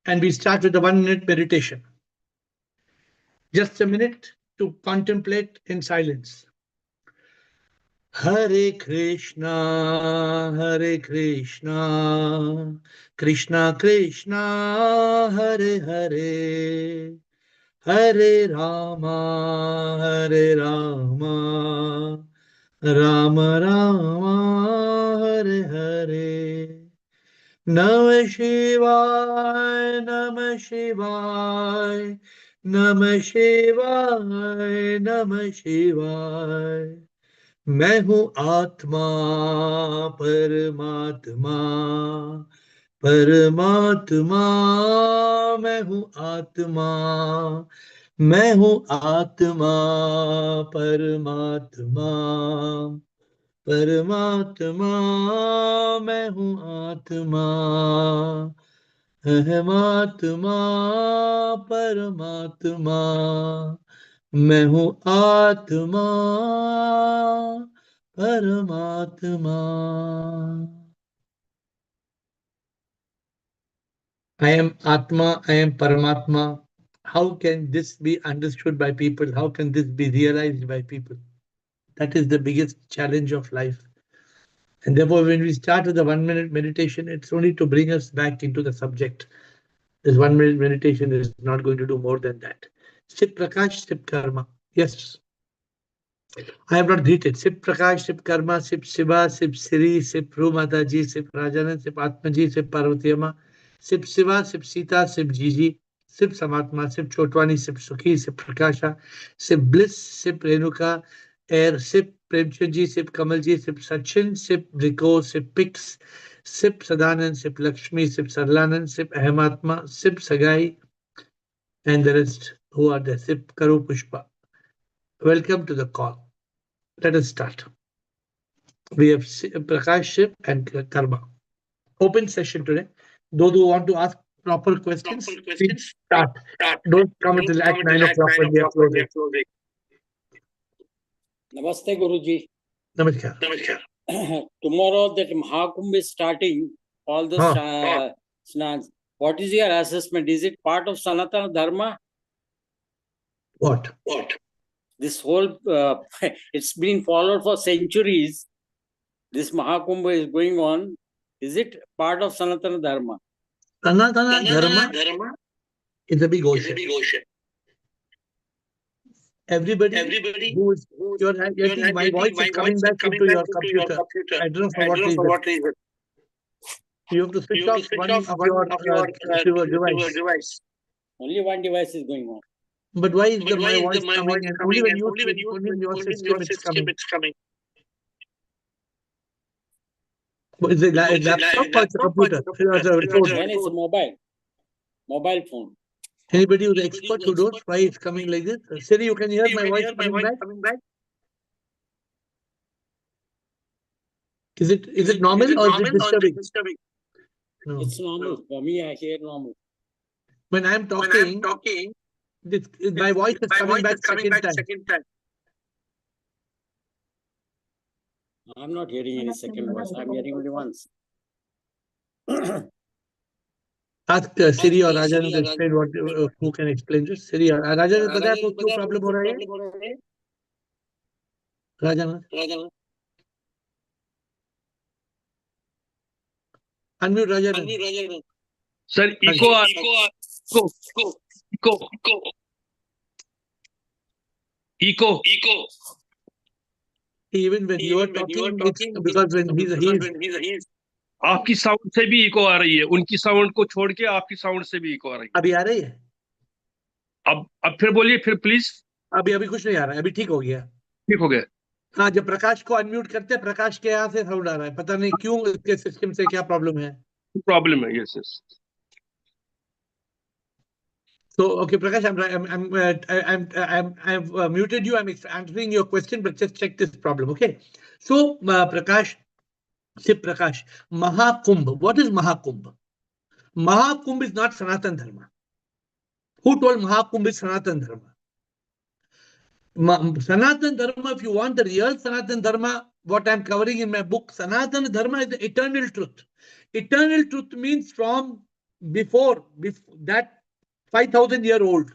and we start with the 1 minute meditation. Just a minute to contemplate in silence. Hare Krishna, Hare Krishna, Krishna Krishna, Hare Hare, Hare Rama, Hare Rama, Rama Rama, Hare Hare. Namah Shivaya, Namah Shivaya, Namah Shivaya, Namah Shivaya. मैं हूँ आत्मा परमात्मा, परमात्मा मैं हूँ आत्मा, मैं हूँ आत्मा परमात्मा, परमात्मा मैं हूँ आत्मा, अहम आत्मा परमात्मा, मैं हूँ आत्मा परमात्मा. I am Atma, I am Paramatma. How can this be understood by people? How can this be realized by people? That is the biggest challenge of life. And therefore, when we start with the 1 minute meditation, it's only to bring us back into the subject. This 1 minute meditation is not going to do more than that. Sip Prakash, Sip Karma. Yes. I have not greeted. Sip Prakash, Sip Karma, Sip Shiva, Sip Siri, Sip Ru Mataji, Sip Rajanan, Sip Atmaji, Sip Parvati Amma, Sip Shiva, Sip Sita, Sip Gigi, Sip Samatma, Sip Chotwani, Sip Sukhi, Sip Prakasha, Sip Bliss, Sip Renuka, AiR, Sip Premchandji, Sip Kamalji, Sip Sachin, Sip Rico, Sip Pix, Sip Sadanand, Sip Lakshmi, Sip Sarlanand, Sip Ahamatma, Sip Sagai, and the rest who are there. Sip Karu Pushpa. Welcome to the call. Let us start. We have Prakash, Ship, and Karma. Open session today. Those who want to ask proper questions, please start. Don't come until at 9 o'clock when we are closing. Namaste, Guruji. Namaskar. Tomorrow that Mahakumbh is starting, all the snans. What is your assessment? Is it part of Sanatana Dharma? What? This whole, it's been followed for centuries. This Mahakumbh is going on. Is it part of Sanatana Dharma? Sanatana Dharma is a big ocean. Everybody who is, I think my voice is coming back into your computer. I don't know for what reason. You have to switch off one of your device. Only one device is going on. But why is my voice coming? And only when your system it's coming. Is it a laptop or it's a computer? Then it's a mobile phone. Anybody who's expert who knows why it's coming like this? Siri, you can hear my voice coming back? Is it normal or is it disturbing? No. It's normal. For me, I hear normal. When I'm talking, my voice is coming back second time. I'm not hearing any second voice. I'm hearing only once. Ask Siri or Rajan to explain who can explain this. Siri or Rajan, पता है आपको क्यों problem हो रहा है? Rajan. Unmute Rajan. Sir, echo. Even when you are talking, it's because when he's आपकी sound से भी इको आ रही है, उनकी साउंड को छोड़ के आपकी साउंड से भी इको आ रही है. अभी आ रही है? अब फिर बोलिए, फिर प्लीज. अभी कुछ नहीं आ रहा है, अभी ठीक हो गया. ठीक हो गया. हाँ, जब प्रकाश को अनम्यूट करते हैं, प्रकाश के यहाँ से साउंड आ रहा है, पता नहीं क्यों, इसके सिस्टम से क्या प्रॉब्लम है. प्रॉब्लम है. Yes. So, okay, Prakash, I've muted you. I'm answering your question, but just check this problem, okay? So, Prakash, Mahakumbh. What is Mahakumbh? Mahakumbh is not Sanatana Dharma. Who told Mahakumbh is Sanatana Dharma? Sanatana Dharma, if you want the real Sanatana Dharma, what I'm covering in my book, Sanatana Dharma is the eternal truth. Eternal truth means from before that 5,000 year old.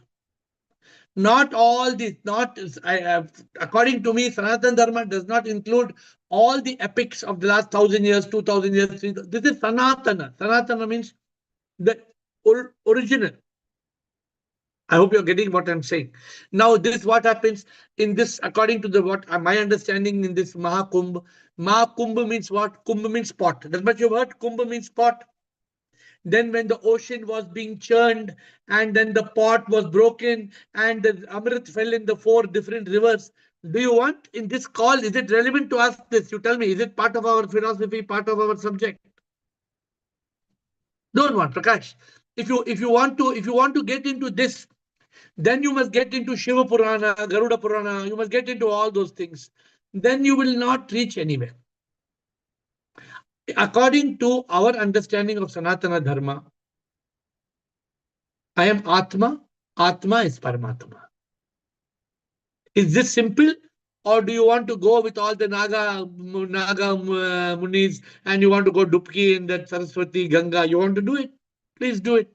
Not all these, not according to me, Sanatana Dharma does not include all the epics of the last 1,000 years, 2,000 years. This is Sanatana. Sanatana means the original. I hope you're getting what I'm saying. Now, this what happens in this, according to the what my understanding in this Mahakumbh. Mahakumbh means what? Kumbh means pot. That's what you've heard. Kumbh means pot. Then when the ocean was being churned and then the pot was broken and the Amrit fell in the four different rivers. Do you want in this call, is it relevant to ask this? You tell me, is it part of our philosophy, part of our subject? Don't want, Prakash. If you want to get into this, then you must get into Shiva Purana, Garuda Purana, you must get into all those things. Then you will not reach anywhere. According to our understanding of Sanatana Dharma, I am Atma, Atma is Paramatma. Is this simple? Or do you want to go with all the Naga Munis and you want to go Dupki in that Saraswati, Ganga? You want to do it? Please do it.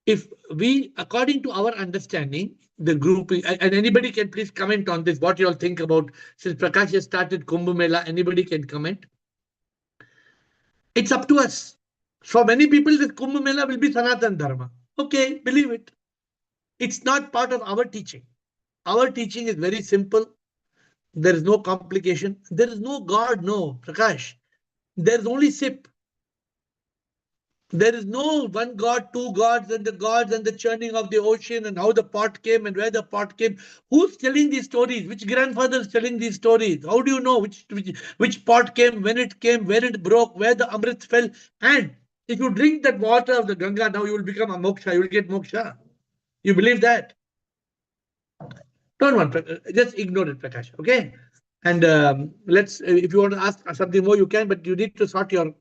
If we, according to our understanding, the group, and anybody can please comment on this, what you all think about, since Prakash has started Kumbh Mela, anybody can comment. It's up to us. For many people, this Kumbh Mela will be Sanatana Dharma. Okay, believe it. It's not part of our teaching. Our teaching is very simple. There is no complication. There is no God, no, Prakash. There is only SIP. There is no one God, two gods, and the churning of the ocean and how the pot came and where the pot came. Who's telling these stories? Which grandfather is telling these stories? How do you know which pot came, when it came, where it broke, where the Amrit fell? And if you drink that water of the Ganga, now you will become a moksha, you will get moksha. You believe that? Don't want, just ignore it, Prakash, okay? And let's, if you want to ask something more, you can, but you need to sort your.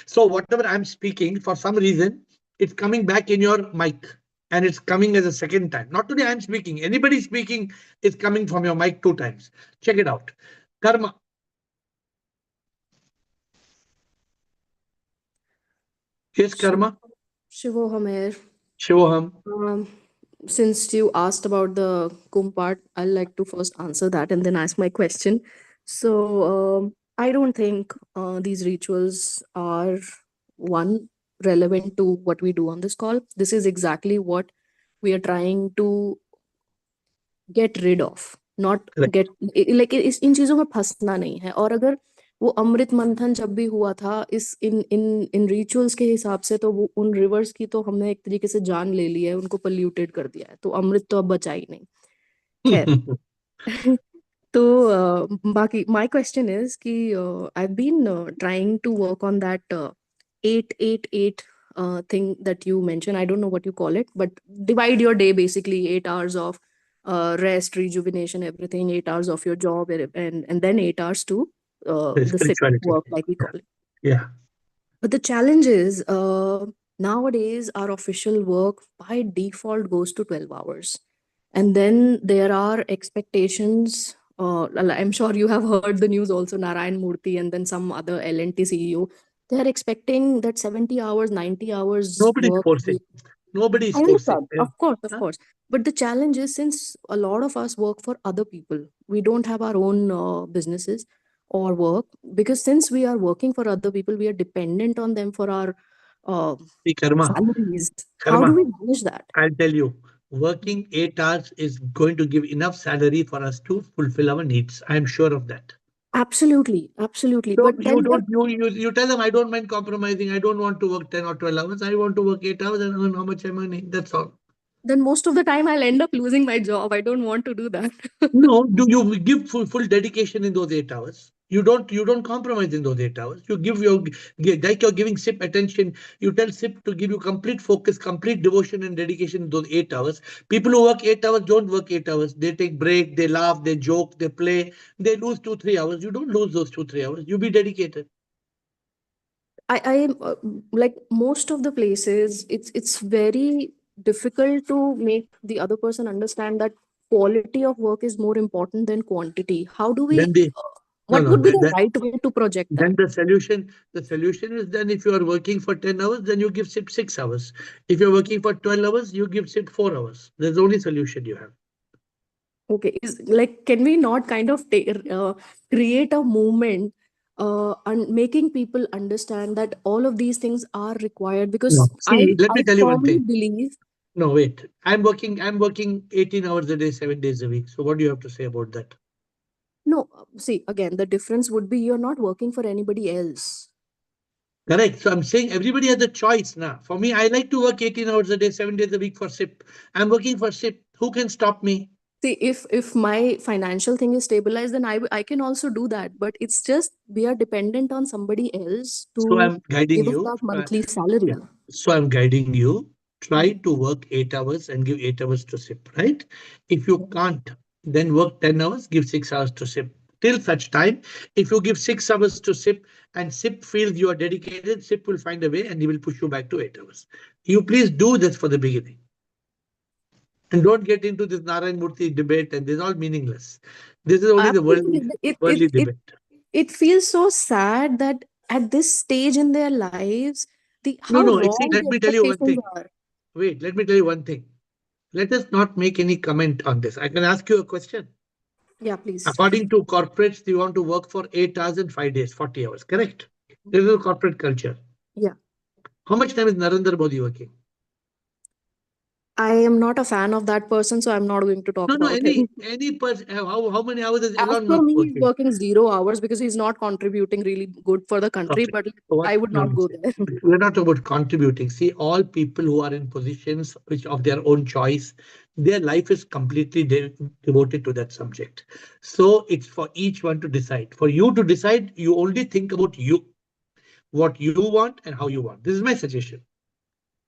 So whatever I'm speaking, for some reason, it's coming back in your mic and it's coming as a second time. Not today I'm speaking. Anybody speaking is coming from your mic 2 times. Check it out. Karma. Yes, karma. Shivoham AiR. Shivoham. Since you asked about the Kumbh part, I'd like to first answer that and then ask my question. So, I don't think these rituals are one relevant to what we do on this call. This is exactly what we are trying to get rid of, not Right. get like इन चीजों में फंसना नहीं है. और अगर वो अमृत मंथन जब भी हुआ था इस इन रिचुअल्स के हिसाब से, तो वो उन रिवर्स की तो हमने एक तरीके से जान ले ली है, उनको पोल्यूटेड कर दिया है, तो अमृत तो अब बचा ही नहीं. खैर. तो बाकी माय क्वेश्चन इज कि I have been trying to work on that 8-8-8 thing that you mentioned. I don't know what you call it, but divide your day basically 8 hours of rest, rejuvenation, everything, 8 hours of your job, and then 8 hours to the sit Spirituality. work, like we call it. Yeah. But the challenge is nowadays our official work by default goes to 12 hours. And then there are expectations. I'm sure you have heard the news also, Narayan Murthy and then some other L&T CEO. They are expecting that 70 hours, 90 hours Nobody's work. forcing. Nobody's I forcing. understand. Of course, of course. But the challenge is, since a lot of us work for other people, we don't have our own businesses or work, because since we are working for other people, we are dependent on them for our uh, See, karma. salaries. How do Karma. we manage that? I'll tell you, working 8 hours is going to give enough salary for us to fulfill our needs. I'm sure of that. Absolutely, absolutely. So But then you tell them, I don't mind compromising. I don't want to work 10 or 12 hours. I want to work 8 hours and earn how much I'm earning. That's all. then most of the time I'll end up losing my job. I don't want to do that. No, do you give full dedication in those 8 hours? You don't compromise in those 8 hours. You give like you're giving SIP attention. You tell SIP to give you complete focus, complete devotion and dedication in those 8 hours. People who work 8 hours don't work 8 hours. They take break, they laugh, they joke, they play, they lose 2-3 hours. You don't lose those 2-3 hours. You be dedicated. I like most of the places, it's very difficult to make the other person understand that quality of work is more important than quantity. How do we Then they No, What no. would be the right way to project that? Then the solution is, then if you are working for 10 hours, then you give SIP 6 hours. If you're working for 12 hours, you give SIP 4 hours. That's the only solution you have. Okay, is like, can we not kind of create a movement and making people understand that all of these things are required? Because No. See, let I me tell you one firmly thing. believe. No, wait. I'm working 18 hours a day, 7 days a week. So what do you have to say about that? No, see, again, the difference would be you're not working for anybody else. Correct. So I'm saying everybody has a choice now. For me, I like to work 18 hours a day, 7 days a week for SIP. I'm working for SIP. Who can stop me? See, if my financial thing is stabilized, then I can also do that. But it's just we are dependent on somebody else So to I'm guiding give us you. that monthly salary. Yeah. So I'm guiding you. Try Mhm. to work 8 hours and give 8 hours to SIP, right? If you can't, then work 10 hours, give 6 hours to SIP. Till such time, if you give 6 hours to SIP and SIP feels you are dedicated, SIP will find a way and he will push you back to 8 hours. You please do this for the beginning. And don't get into this Narayan Murthy debate, and this is all meaningless. This is only the Absolutely. worldly debate. It feels so sad that at this stage in their lives, the No, how no, see, wrong let the me tell you one expectations thing. are. Wait, let me tell you one thing. Let us not make any comment on this. I can ask you a question. Yeah, please. According to corporates, you want to work for 8 hours and 5 days, 40 hours, correct? This is a corporate culture. Yeah. How much time is Narendra Modi working? I am not a fan of that person, so I'm not going to talk No, no, about him. any person. How many hours is As Elon per Musk me, he's working? working 0 hours because he's not contributing really good for the country, Okay. but So what? I would No, not no. go See, there. we're not about contributing. See, all people who are in positions which of their own choice, their life is completely devoted to that subject. So it's for each one to decide. For you to decide, you only think about you, what you want and how you want. This is my suggestion.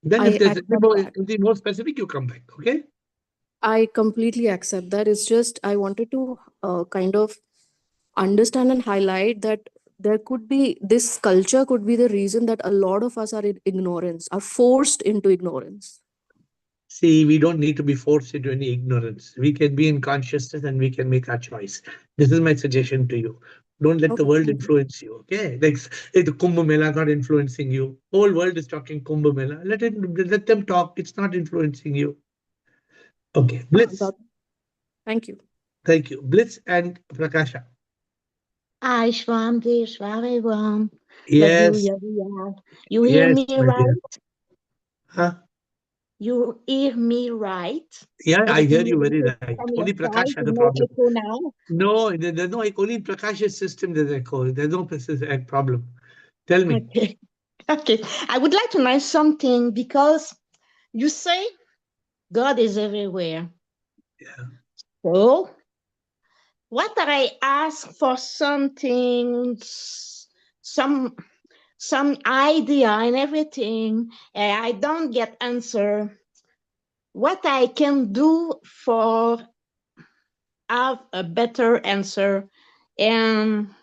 Then, if I there's accept that. anything more specific, you come back. Okay. I completely accept that. It's just I wanted to kind of understand and highlight that there could be this culture could be the reason that a lot of us are in ignorance, are forced into ignorance. See, we don't need to be forced into any ignorance. We can be in consciousness and we can make our choice. This is my suggestion to you. Don't let the Okay, world thank you. influence you. Okay, like the Kumbh Mela is not influencing you. Whole world is talking Kumbh Mela. Let them talk. It's not influencing you. Okay, Bliss. That, thank you. Thank you, Bliss and Prakasha. Hi, Shwam, dear Shwam, love you, Yes, love you. You hear yes, me my dear. right? Huh? You hear me right? Yeah, I hear Everything you is very okay right. from your Only side, Prakash has a no problem. echo now. No, there's no only in Prakash's system there's echo. There's no problem. Tell me. Okay, okay. I would like to know something because you say God is everywhere. Yeah. So, what I ask for something, some idea and everything, and I don't get answer. What I can do for have a better answer, and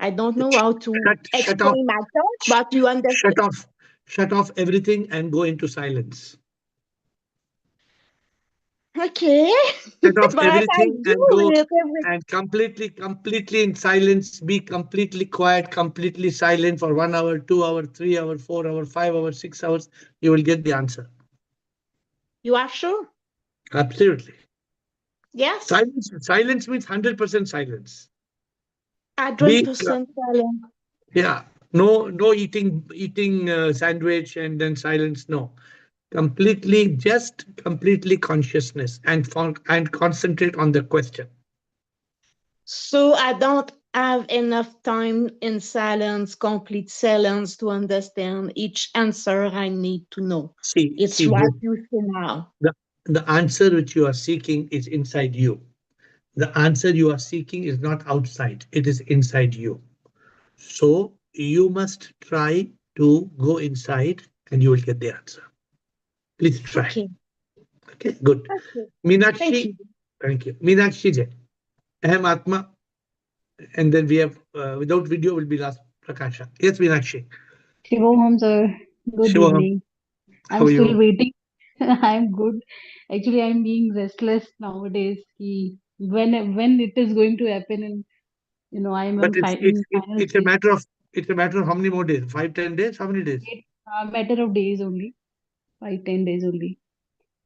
I don't know how to Shut off, explain my thoughts, but you shut understand. off, shut off everything and go into silence. Okay, Shut off but I everything do and go it every. and completely in silence. Be completely quiet, completely silent for 1 hour, 2 hours, 3 hours, 4 hours, 5 hours, 6 hours. You will get the answer. You are sure? Absolutely. Yes, Silence means 100% silence. Be 100% silent. Yeah. No eating sandwich and then silence. No. Completely consciousness and concentrate on the question. So I don't have enough time in silence, complete silence, to understand each answer I need to know. It's See, what Bliss, you say now. the answer which you are seeking is inside you. The answer you are seeking is not outside, it is inside you. So you must try to go inside and you will get the answer. Please try. Okay, Okay, good. okay. Thank Meenakshi, you. thank you. Meenakshi Ji, Ahem Atma, and then we have without video will be last Prakasha. Yes, Meenakshi. Shivam, sir. Good Shivam, evening. how I'm are still you? waiting. I'm good. Actually, I'm being restless nowadays. When it is going to happen, and I'm But in final it's a stage. matter of how many more days? 5, 10 days? How many days? It's a matter of days only, 5-10 days only.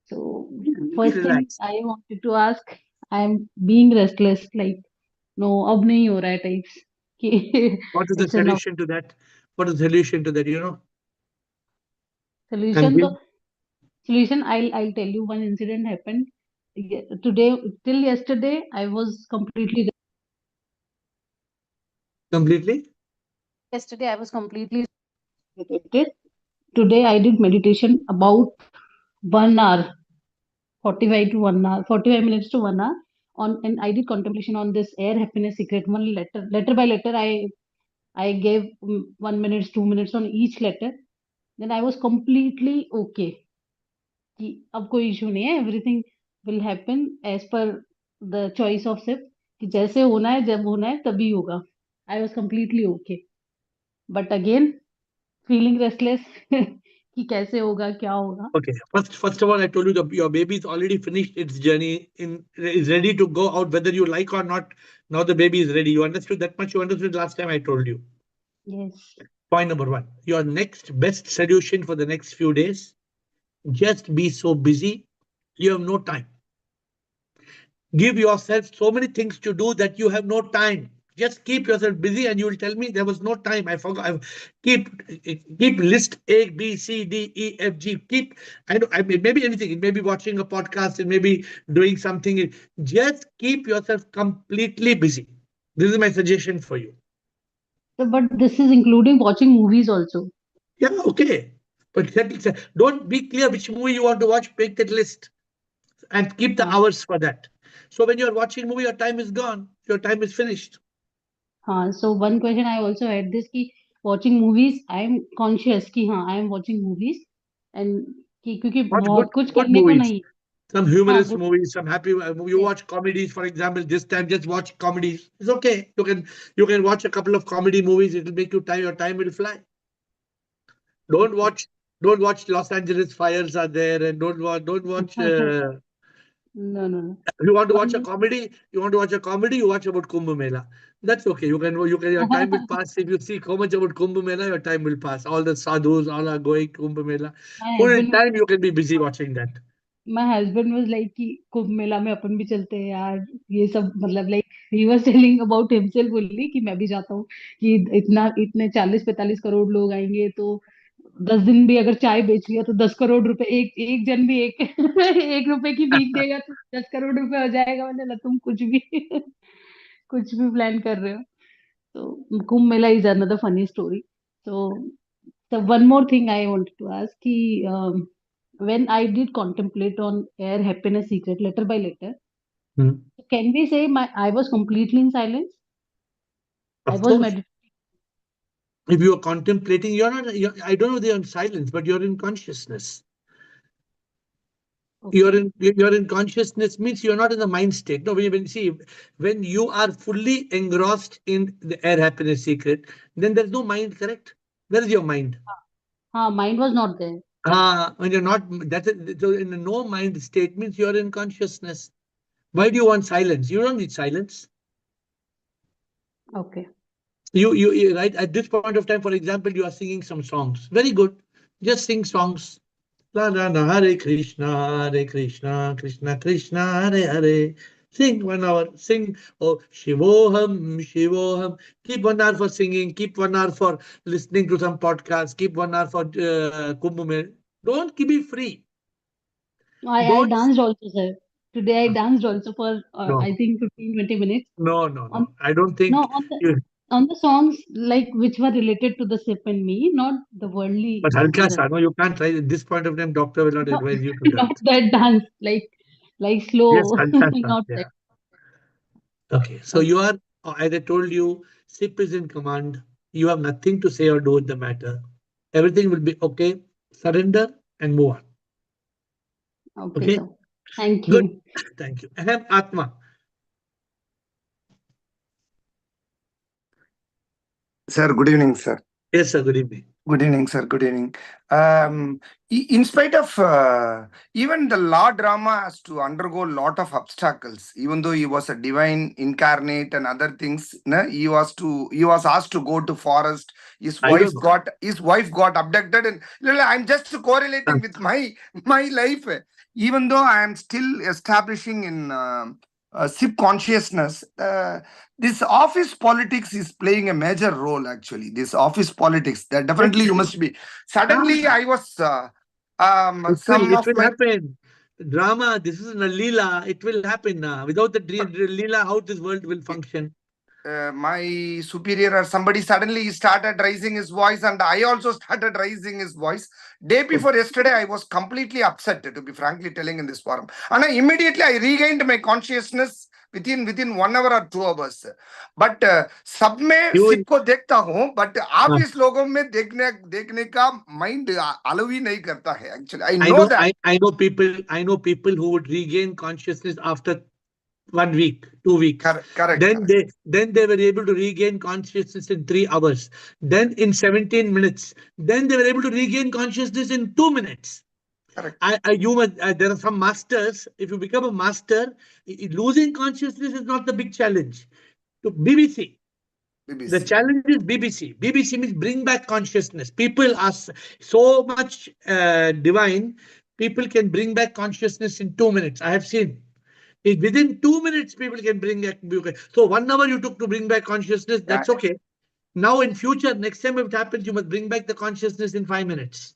So Be first thing relaxed. I wanted to ask, I'm being restless, like no, अब नहीं हो रहा है types. कि What is the it's enough. solution to that? What is the solution to that? And Solution, give तो solution. I'll tell you one incident happened. Today till yesterday, I was completely. completely. Yesterday, I was completely meditated. Today, I did meditation about 1 hour, 45 to 1 hour, 45 minutes to 1 hour. And I did contemplation on this air happiness secret. One letter by letter, I gave 1 minute, 2 minutes on each letter. Then I was completely okay. कि अब कोई issue नहीं है, everything will happen as per the choice of sip, कि जैसे होना है जब होना है तभी होगा. I was completely okay, but again feeling restless कि कैसे होगा क्या होगा. Okay. First of all, I told you that your baby is already finished its journey is ready to go out, whether you like or not. Now the baby is ready. You understood that much. You understood last time I told you. Yes. Point number one. Your next best solution for the next few days. Just be so busy. You have no time. Give yourself so many things to do that you have no time. Just keep yourself busy and you will tell me there was no time. I forgot. Keep list A, B, C, D, E, F, G. I mean, maybe anything. It may be watching a podcast. It may be doing something. Just keep yourself completely busy. This is my suggestion for you. So, but this is including watching movies also. Yeah, okay. But don't be clear which movie you want to watch. Make that list and keep the हाँ. hours for that. So when you're watching movie, your time is gone. Your time is finished. हाँ, so one question I also had this कि watching movies I am conscious कि हाँ I am watching movies, and कि क्योंकि Watch बहुत कुछ good करने को movies. नहीं. Some हाँ, humorous good. movies, some happy. You Yes. watch comedies, for example. This time, just watch comedies. It's okay. You can watch a couple of comedy movies. It'll make your time will fly. Don't Okay. watch don't watch Los Angeles fires are there, and don't watch. No, no, no. If you want to watch a One. comedy, you watch about Kumbh Mela. That's okay. Your time will pass. If you see how much about Kumbh Mela, your time will pass. All the sadhus, all are going Kumbh Mela. My Full husband time you can be busy watching that. my husband was like कि कुंभ मेला में अपन भी चलते हैं यार, ये सब मतलब like he was telling about himself only कि मैं भी जाता हूँ, कि इतने 40-45 करोड़ लोग आएंगे तो 10 दिन भी अगर चाय बेच लिया तो 10 करोड़ रुपए, एक एक जन भी एक 1 रुपए की भीख देगा तो 10 करोड़ रुपए हो जाएगा. मैंने बोला तुम कुछ भी कुछ भी प्लान कर रहे हो. तो Kumbh Mela is another funny story. तो So one more thing I wanted to ask, when I did contemplate on air happiness secret letter by letter, Hmm. can we say I was completely in silence? I Of was course. meditating. If you are contemplating, I don't know, they're in silence, but you're in consciousness. Okay, You're in consciousness means you're not in the mind state. No, when you are fully engrossed in the air happiness secret, then there's no mind, correct? Where is your mind? mind was not there. When you're not, so in a no mind state means you're in consciousness. Why do you want silence? You don't need silence. Okay, Right at this point of time, for example, you are singing some songs. Very good. Just sing songs. La la la, Hare Krishna, Krishna Krishna, Hare Hare. Sing 1 hour. Sing. Oh, Shivoham, Shivoham. Keep 1 hour for singing. Keep 1 hour for listening to some podcast. Keep 1 hour for Kumbh Mela. Don't keep it free. I Don't. danced also, sir. Today I danced also for No, I think 15-20 minutes no, no, on, no. I don't no, think you. on the songs like which were related to the sip and me, not the worldly But Halka songs. sa, no, you can't try. At this point of time, doctor will not Not, advise you to not dance. that dance, like Yes, slow, Halka sa. not that. Yeah. Okay. So Okay, you are, as I told you, SIP is in command. You have nothing to say or do with the matter. Everything will be okay. Surrender and move on. okay, Okay. sir. Thank Good. you. Thank you. Ahem Atma. Sir, good evening, sir. Yes, sir. Good evening. Good evening, sir. Good evening. In spite of even the Lord Rama has to undergo a lot of obstacles, even though he was a divine incarnate and other things, no, he was asked to go to forest. I don't know. His wife got abducted, and I'm just correlating with my life. Even though I am still establishing in SIP consciousness. This office politics is playing a major role, actually. This office politics, that definitely you must be. Suddenly, I was some It of will my happen. Drama, this is a Leela. It will happen. Without the Leela, how this world will function? my superior or somebody suddenly started raising his voice, and I also started raising his voice. Day before yesterday, I was completely upset, to be frankly telling, in this forum, and immediately I regained my consciousness within 1 hour or 2 hours. But सब में You will. SIP को देखता हूँ, but office लोगों में देखने का mind allow ही नहीं करता है. Actually, I I know know. that. I know people. I know people who would regain consciousness after 1 week, 2 weeks. Correct. Then they were able to regain consciousness in 3 hours. Then in 17 minutes. Then they were able to regain consciousness in 2 minutes. Correct. There are some masters. If you become a master, losing consciousness is not the big challenge. To BBC, the BBC. challenge is BBC. BBC means bring back consciousness. People are so much divine. People can bring back consciousness in 2 minutes. I have seen. Within 2 minutes, people can bring back. So 1 hour you took to bring back consciousness. Yeah, That's okay. Now in future, next time it happens, you must bring back the consciousness in 5 minutes.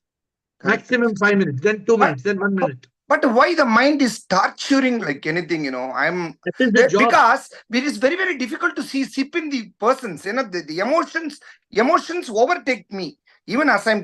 correct. Maximum 5 minutes, then 2 minutes, But then 1 minute. But why the mind is torturing like anything, That is the job. because it is very, very difficult to see sip in the persons, the emotions overtake me. Even as I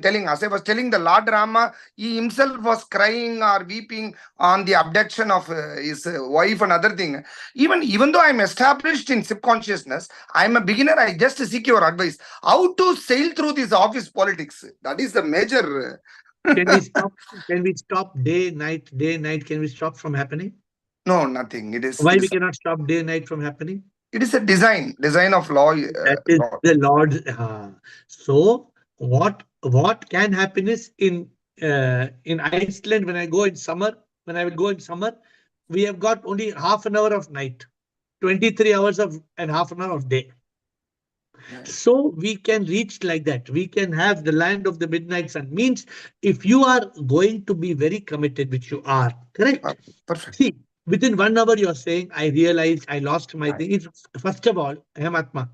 was telling the Lord Rama, he himself was crying or weeping on the abduction of his wife and other thing. Even though I'm established in subconsciousness, I'm a beginner. I just seek your advice. How to sail through this office politics? That is the major. Can we stop? Can we stop day, night, day, night? Can we stop from happening? No, nothing. Why we cannot stop day, night from happening? It is a design of law. That is Law. the Lord's. So what can happen is in Iceland when I go in summer, when I will go in summer, we have got only half an hour of night, 23 hours of and half an hour of day. So we can reach like that. We can have the land of the midnight sun. Means if you are going to be very committed, which you are, correct? Perfect. See, within 1 hour you are saying, I realized I lost my thing. First of all, Hematma,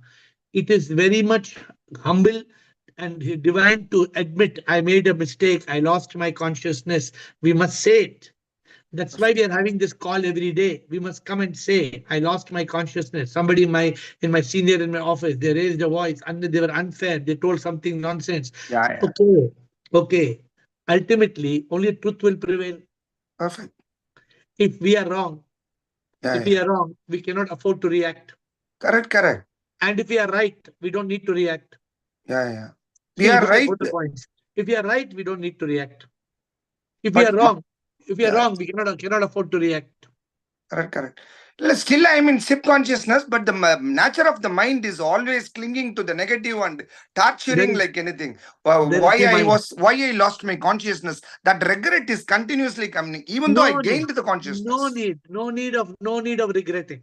it is very much humble and divine to admit I made a mistake. I lost my consciousness. We must say it. That's why we are having this call every day. We must come and say, I lost my consciousness. Somebody in my senior in my office, they raised a voice and they were unfair. They told something nonsense. Yeah. Okay. Ultimately, only truth will prevail. Perfect. If we are wrong, we cannot afford to react. Correct. And if we are right, we don't need to react. Yeah. We are right. If we are right, we don't need to react. If we are wrong, we cannot afford to react. Correct. Still, I'm in subconsciousness, but the nature of the mind is always clinging to the negative and torturing like anything. Why I lost my consciousness? That regret is continuously coming, even though I gained the consciousness. No need of regretting.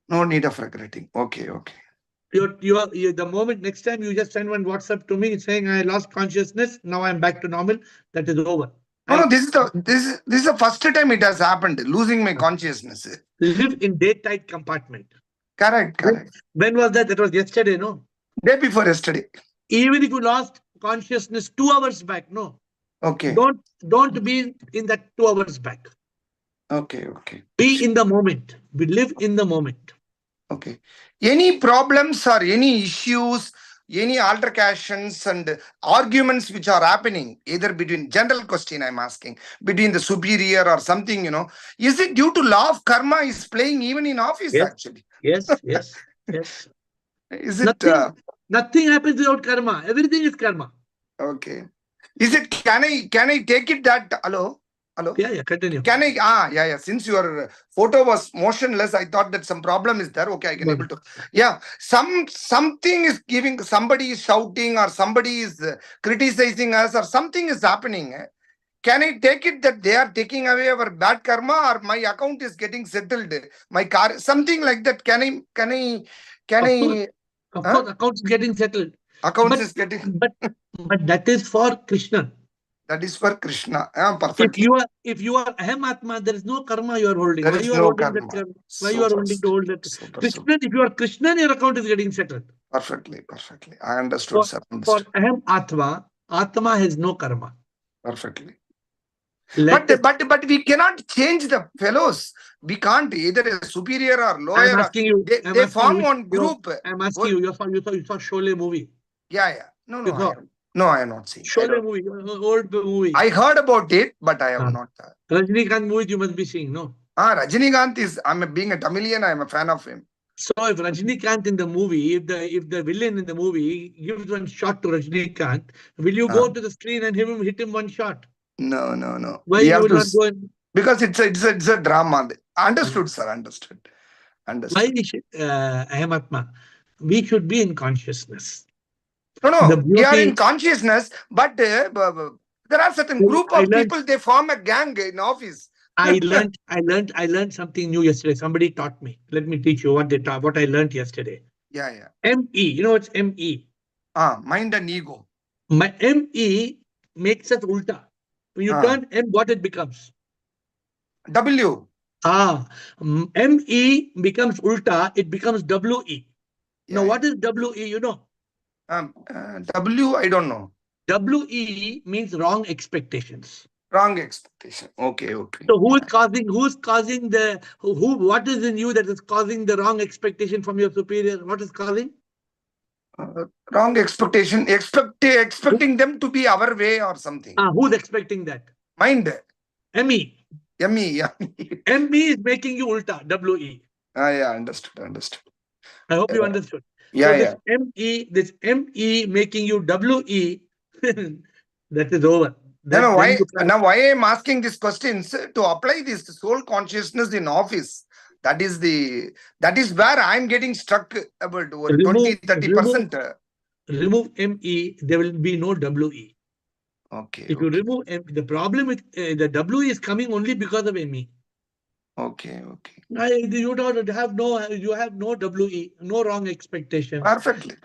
No need of regretting. Okay. The moment next time you just send one WhatsApp to me saying I lost consciousness, now I'm back to normal. That is over. No, this is the first time it has happened, losing my consciousness. Live in day-tight compartment. Correct. When was that? That was yesterday, no? Day before yesterday. Even if you lost consciousness 2 hours back, no? Okay. Don't be in that 2 hours back. Okay. Be in the moment. We live in the moment. Okay. Any problems or any issues, any altercations and arguments which are happening, either between general question I'm asking, between the superior or something, is it due to law of karma is playing even in office actually? Yes. Is it nothing happens without karma. Everything is karma. Okay. Is it can I take it that hello? Hello? Yeah, continue. Can I? Yeah. Since your photo was motionless, I thought that some problem is there. Okay, I can able to. Yeah, something is giving. Somebody is shouting, or somebody is criticizing us, or something is happening. Can I take it that they are taking away our bad karma, or my account is getting settled? My car, something like that. Of course, accounts getting settled. Accounts But is getting. but that is for Krishna. That is for Krishna. If Perfectly. you are Aham Atma, there is no karma you are holding. There Why is you are no holding karma. that karma? Why Super, you are holding to hold that? super. Krishna, if you are Krishna, your account is getting settled. Perfectly. I understood, sir. For Aham Atma has no karma. Perfectly. Let But we cannot change the fellows. We can't, either a superior or lower. I'm asking you. They form one group. I'm asking you. You saw Sholay movie. Yeah. No, I have not seen. Sholay movie, old movie. I heard about it, but I have not. Rajinikanth movie you must be seeing, no? Rajinikanth is. Being a Tamilian, I am a fan of him. So if Rajinikanth in the movie, if the villain in the movie gives one shot to Rajinikanth, will you go to the screen and hit him one shot? No. Why you will not go in? Because it's a drama. Understood, sir. Understood. Why we should, Aham, we should be in consciousness. No. We are in consciousness, but there are certain group of people. They form a gang in office. I learned something new yesterday. Somebody taught me. Let me teach you what I learned yesterday. Yeah. ME. You know what's ME? Mind and ego. My ME makes us ulta. When you turn M, what it becomes? W. ME becomes ulta, it becomes WE. Now, what is WE? You know? W, I don't know. WE means wrong expectations. Wrong expectation. Okay. So what is in you that is causing the wrong expectation from your superior? What is causing? Wrong expectation. Expecting them to be our way or something. Who's expecting that? Mind. ME. ME is making you ulta, WE. Yeah, understood. I hope you understood. Yeah. This ME making you WE, that is over. Now why I am asking these questions to apply this soul consciousness in office. That is where I am getting stuck about 20-30%. Remove ME, there will be no WE. Okay. If you remove the problem with the WE is coming only because of ME. Okay. You have no WE, no wrong expectations. Perfectly.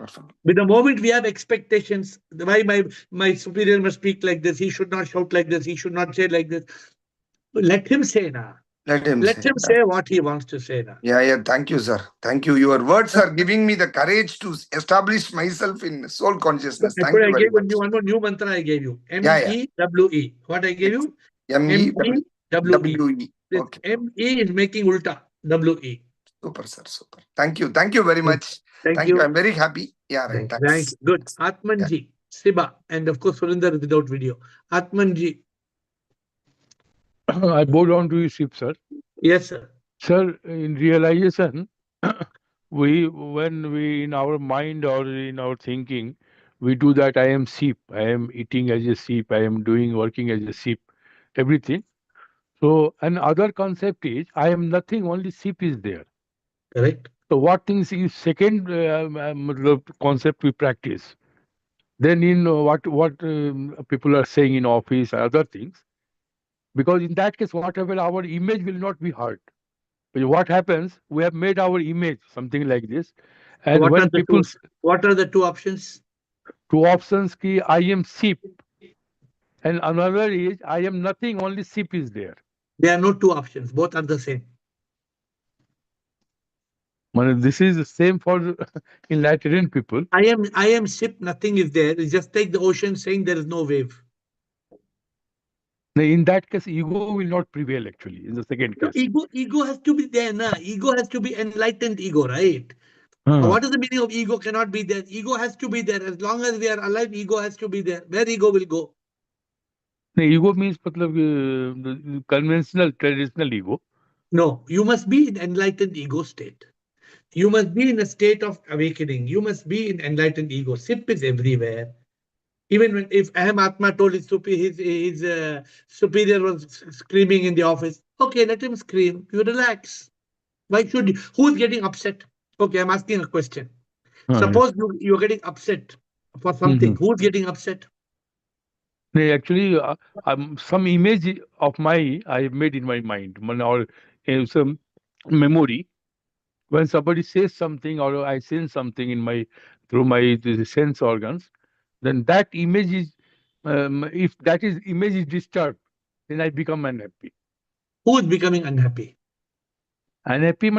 With the moment we have expectations, why my superior must speak like this, he should not shout like this, he should not say like this. Let him say now. Let him say what he wants to say now. Yeah. Thank you, sir. Thank you. Your words are giving me the courage to establish myself in soul consciousness. Thank you very much. One more new mantra I gave you. MEWE. What I gave you? MEWE. Okay. ME is making ulta. WE. Super, sir. Super. Thank you. Thank you very much. Thank you. I'm very happy. Yeah, right. Thank you. Good. Atmanji, Siba, and of course Surinder without video. Atmanji. I bow down to you, Ship, sir. Yes, sir. Sir, in realization, when we in our mind or in our thinking, we do that I am sheep, I am eating as a sheep, I am working as a sheep, everything. So another concept is I am nothing, only sheep is there. Correct. So what things is second concept we practice. Then in what people are saying in office, other things. Because in that case, whatever our image will not be hurt. But what happens? We have made our image something like this, and what when people, what are the two options? Two options: ki I am sheep, and another is I am nothing. Only sheep is there. There are no two options. Both are the same. This is the same for enlightened people. I am ship. Nothing is there. It's just like the ocean saying there is no wave. In that case, ego will not prevail. Actually, in the second case, ego has to be there. Ego has to be enlightened ego, right? What is the meaning of ego cannot be there? Ego has to be there. As long as we are alive, ego has to be there. Where ego will go? The ego means the conventional, traditional ego. No, you must be in enlightened ego state. You must be in a state of awakening. You must be in enlightened ego. SIP is everywhere. Even when, if Aham Atma told his superior was screaming in the office, okay, let him scream. You relax. Why should you? Who's getting upset? Okay, I'm asking a question. Yes. Suppose you're getting upset for something. Mhm. Who's getting upset? No, actually, some image of my I have made in my mind, or some memory. When somebody says something or I sense something in my through my the sense organs, then that image is if that is image is disturbed, then I become unhappy. Who's becoming unhappy? Unhappy,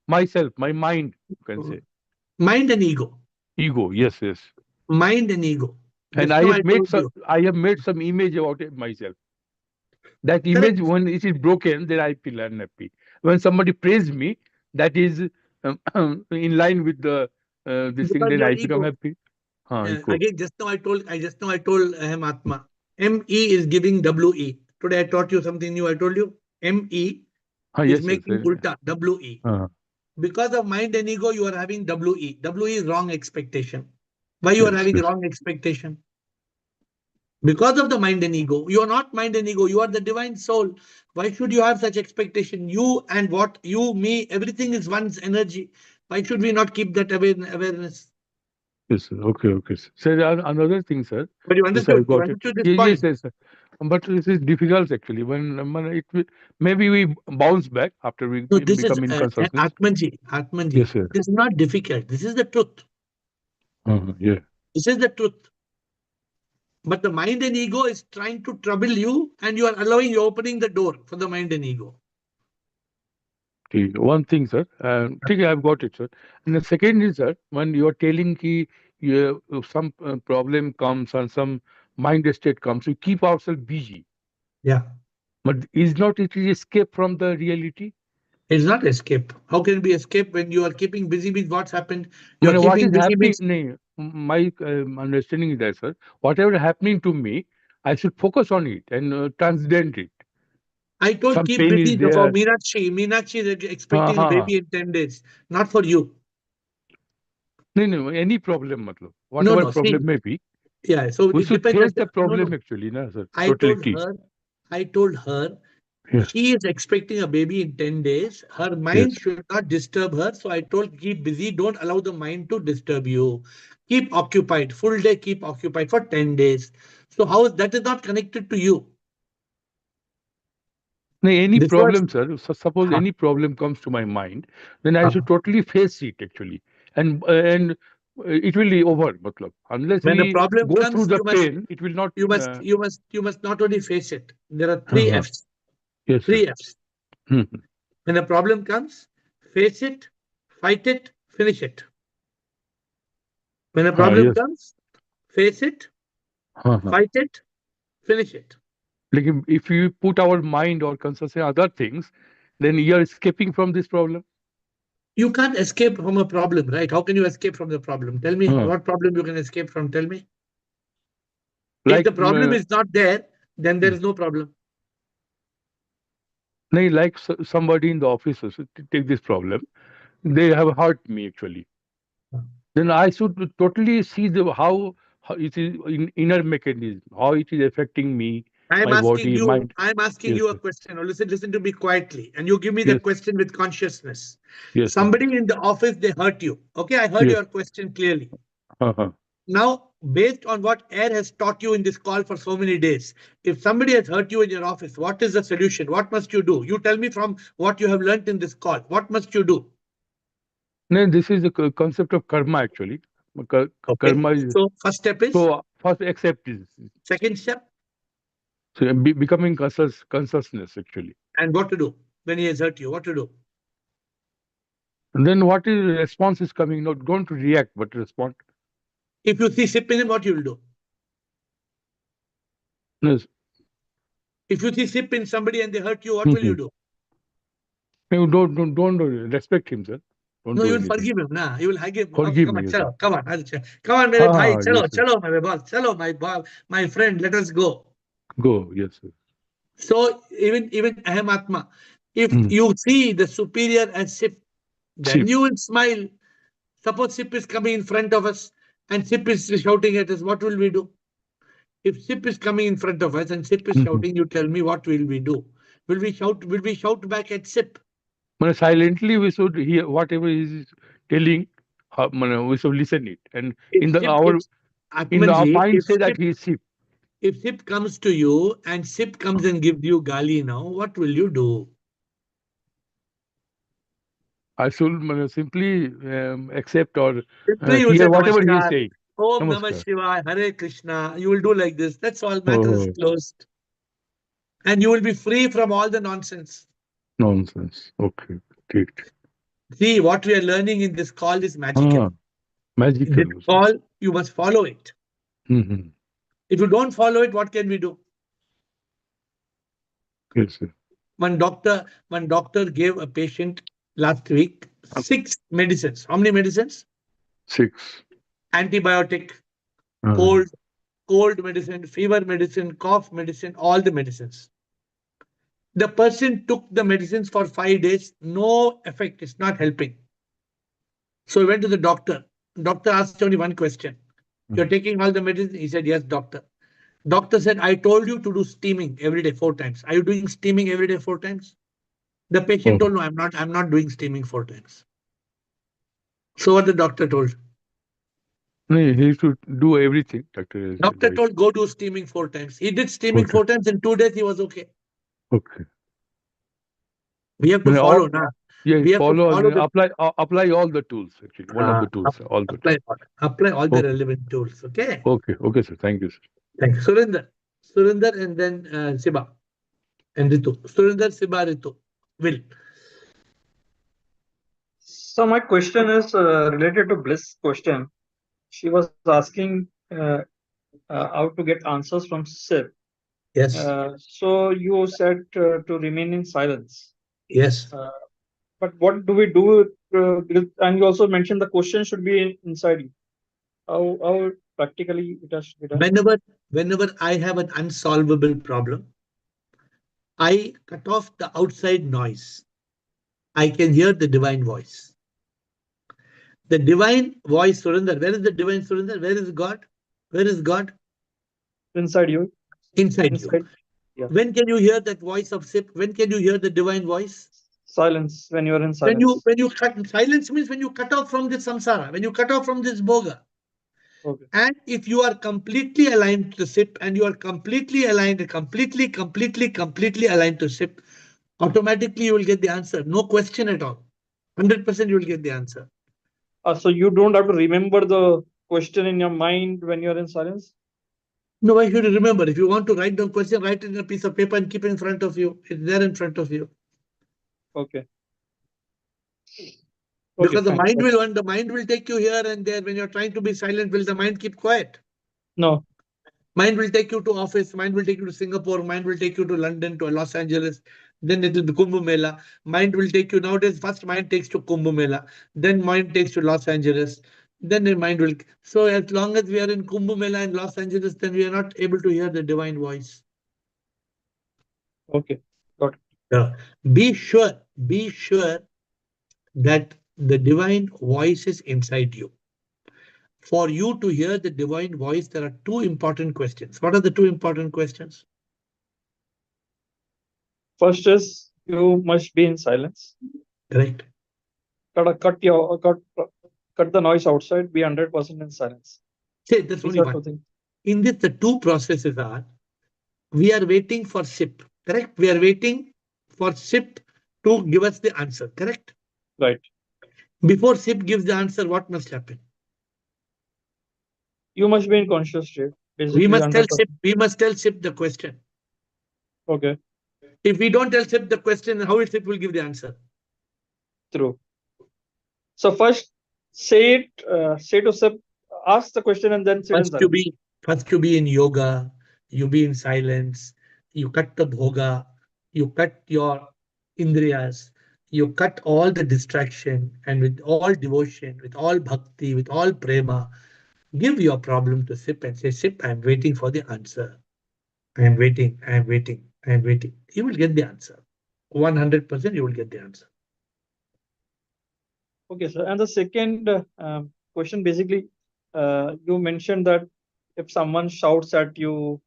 myself, my mind, you can say. Mind and ego. Ego, yes, yes. Mind and ego. And Just now I told you. I have made some image about it myself. That Correct. image, when it is broken, then I feel unhappy. When somebody praise me, that is in line with the this thing, Because then your I become ego. happy. Ego. Again, just now I told Aham Atma. ME is giving WE. Today I taught you something new. I told you ME is Yes, yes. making ulta WE. Uh, Because of mind and ego, you are having WE. WE is wrong expectation. Why you are yes, having yes. wrong expectation? Because of the mind and ego. You are not mind and ego. You are the divine soul. Why should you have such expectation? You and what you, me, everything is one's energy. Why should we not keep that awareness? Yes, sir. Okay, okay. Sir. Sir, another thing, sir. But you Yes, I understood. You got it. understood this Yes, point. yes, sir. But this is difficult actually. Maybe we bounce back after we No, this is become in consciousness. Atmanji. Yes, Atmanji. sir. This is not difficult. This is the truth. Yeah. This is the truth. But the mind and ego is trying to trouble you, and you are allowing, you're opening the door for the mind and ego. Okay. One thing, sir. Okay, I've got it, sir. And the second is, sir, when you are telling ki some problem comes and some mind state comes, we keep ourselves busy. Yeah. But is not it escape from the reality? It's not escape. How can it be escape when you are keeping busy with what's happened? You're What keeping is busy happening? means My understanding is that, sir, whatever happening to me, I should focus on it and transcend it. I told Some keep pain is busy for there. Meenakshi. Meenakshi is expecting a Uh-huh. baby in 10 days, not for you. No, no, any problem, matlab. No, Whatever no. See, problem may be, yeah. So we it should depends on face the no, problem no. actually, na, sir. I told Totality. her, I told her Yes, she is expecting a baby in 10 days. Her yes. mind should not disturb her. So I told keep busy. Don't allow the mind to disturb you. Keep occupied. Full day, keep occupied for 10 days. So how is that is not connected to you? No, any This was problem, sir. So suppose huh, any problem comes to my mind, then I huh. should totally face it actually, and it will be over, matlab. Unless When the we problem go through comes, the pain, it will not. you must not only face it. There are three Uh-huh. F's. Yes, sir. Three F's. Mhm. When a problem comes, face it, fight it, finish it. When a problem Yes. comes, face it, Uh-huh. fight it, finish it. Like if you put our mind or concentration on other things, then you are escaping from this problem. You can't escape from a problem, right? How can you escape from the problem? Tell me Uh, what problem you can escape from. Tell me. If like the problem is not there, then there mm, is no problem. like somebody in the office also take this problem, they have hurt me actually. Then I should totally see how it is in inner mechanism, how it is affecting me, my body, mind. I'm asking Yes, you a sir. question. Now listen to me quietly. And you give me the Yes, question with consciousness. yes, sir. Somebody in the office, they hurt you. Okay, I heard Yes. your question clearly. Uh-huh. Now, based on what AiR has taught you in this call for so many days, if somebody has hurt you in your office, what is the solution? What must you do? You tell me from what you have learned in this call. What must you do? Then this is the concept of karma actually. Okay. Karma is So first step is, so first accept this. second step, So becoming consciousness actually. and what to do when he has hurt you? What to do? And then what is response is coming? Not don't react, but respond. If you see sip in him, what you will do? Yes. If you see sip in somebody and they hurt you, what will you Mhm. do? You don't respect him, sir. Don't No, do you will anything. forgive him. Nah, you will hug him. Okay, Forgive come on, me, sir. chalo, come on, come on, mere bhai, chalo, Yes, sir. chalo, my boss, chalo, my friend, let us go. Go, yes, sir. So even Aham Atma, if Mm. you see the superior as Sip, then Sheep. you will smile. Suppose Sip is coming in front of us. and SIP is shouting at us, what will we do? If SIP is coming in front of us and SIP is shouting, you tell me what will we do? Will we shout? Will we shout back at SIP? Silently we should hear whatever he is telling. We should listen it, and in If the SIP, our Atmanji, mind say that he is SIP. if SIP comes to you and SIP comes and gives you gali now, what will you do? I should simply accept or Simply you will say hear whatever he is Namaskar. saying. Om Namah Namaskar. Shivaya, Hare Krishna. You will do like this. That's all. Matter is Oh, closed. And you will be free from all the nonsense. nonsense. Okay, great. See, what we are learning in this call is magical. Ah, magical. In this call, you must follow it. Mm-hmm. If you don't follow it, what can we do? Yes, sir. One doctor gave a patient last week 6 medicines. How many medicines? 6. Antibiotic, cold medicine, fever medicine, cough medicine, all the medicines. The person took the medicines for 5 days, no effect, it's not helping. So he went to the doctor. Doctor asked only one question. You're taking all the medicine? He said, yes, doctor. Doctor said, I told you to do steaming every day 4 times. Are you doing steaming every day 4 times? The patient told, no, I'm not doing steaming 4 times. So what the doctor told? No, he should do everything, doctor. Doctor told, go do steaming 4 times. He did steaming 4 times. In 2 days, he was okay. Okay. We have to follow now. Yeah, We have to follow and follow apply all the tools. Actually, one of the tools. All the tools. apply all the relevant tools. Okay. Okay, sir. Thank you, sir. Thank you. Surinder, and then Siba and Ritu. Surinder, Siba, Ritu. Will. So my question is related to Bliss' question. She was asking how to get answers from SIP. Yes. So you said to remain in silence. Yes. But what do we do? And you also mentioned the question should be inside you. How practically it has to be done? Whenever I have an unsolvable problem, I cut off the outside noise. I can hear the divine voice. The divine voice, Surinder. Where is the divine Surinder? Where is God? Where is God? Inside you. Inside you. Yeah. When can you hear that voice of SIP? When can you hear the divine voice? Silence. When you are in silence. When you cut silence means when you cut off from this samsara, when you cut off from this bhoga. Okay. And if you are completely aligned to SIP and you are completely aligned, completely aligned to SIP, automatically you will get the answer. No question at all. 100% you will get the answer. So you don't have to remember the question in your mind when you're in silence? No, why should you remember? If you want to write down question, write it in a piece of paper and keep it in front of you. It's there in front of you. Okay. Because the mind will take you here and there. When you're trying to be silent, will the mind keep quiet? No. Mind will take you to office, mind will take you to Singapore, mind will take you to London, to Los Angeles, then it will be Kumbh Mela. Mind will take you nowadays, first mind takes to Kumbh Mela, then mind takes to Los Angeles, then the mind will. So as long as we are in Kumbh Mela and Los Angeles, then we are not able to hear the divine voice. Okay, got it. Yeah. Be sure that the divine voice is inside you. For you to hear the divine voice, there are 2 important questions. What are the 2 important questions? First is you must be in silence. Correct. Cut the noise outside. Be 100% in silence. Say that's only one. In this, the 2 processes are: we are waiting for SIP. Correct. We are waiting for SIP to give us the answer. Correct. Right. Before SIP gives the answer, what must happen? You must be in conscious state. Basically, we must tell SIP the question. Okay. If we don't tell SIP the question, how SIP will give the answer? True. So first, say to SIP, ask the question and then sit in silence. First you be in yoga, you be in silence, you cut the bhoga, you cut your indriyas, you cut all the distraction, and with all devotion, with all bhakti, with all prema, give your problem to SIP and say, SIP, I am waiting for the answer. I am waiting. You will get the answer. 100% you will get the answer. Okay, sir. And the second question, basically, you mentioned that if someone shouts at you,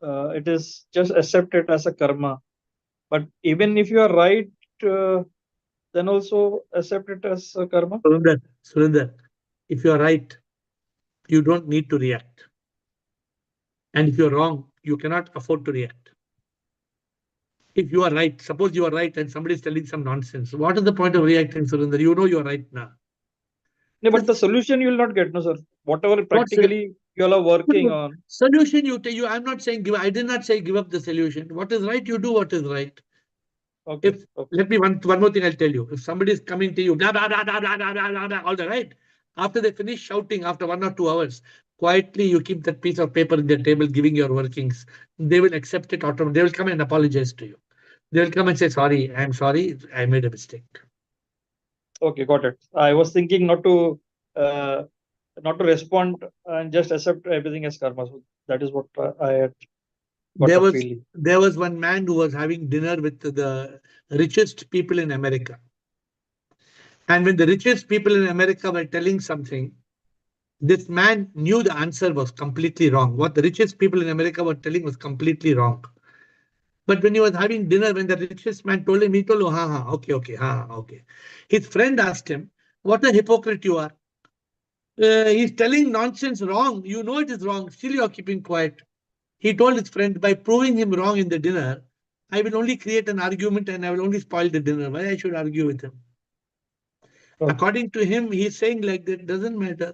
it is just accept it as a karma. But even if you are right, then also accept it as a karma. Surinder, if you are right, you don't need to react. And if you're wrong, you cannot afford to react. If you are right, suppose you are right and somebody is telling some nonsense, what is the point of reacting, Surinder? You know you are right now. No, but the solution you will not get, no, sir. Whatever practically you all are working on. Solution you I'm not saying give. I did not say give up the solution. What is right, you do what is right. Okay. If let me one more thing I'll tell you. If somebody is coming to you, blah blah blah blah blah blah blah blah, blah all the right. After they finish shouting, after 1 or 2 hours, quietly you keep that piece of paper in their table, giving your workings. They will accept it automatically. They will come and apologize to you. They will come and say, sorry, I'm sorry, I made a mistake. Okay, got it. I was thinking not to respond and just accept everything as karma. So that is what I had got There a was feeling. there was one man who was having dinner with the richest people in America. And when the richest people in America were telling something, this man knew the answer was completely wrong. What the richest people in America were telling was completely wrong. But when he was having dinner, when the richest man told him, he told him, okay, okay. His friend asked him, what a hypocrite you are. He's telling nonsense wrong. You know it is wrong. Still you are keeping quiet. He told his friend, by proving him wrong in the dinner, I will only create an argument and I will only spoil the dinner. Why I should argue with him? Okay. According to him, he's saying like that doesn't matter.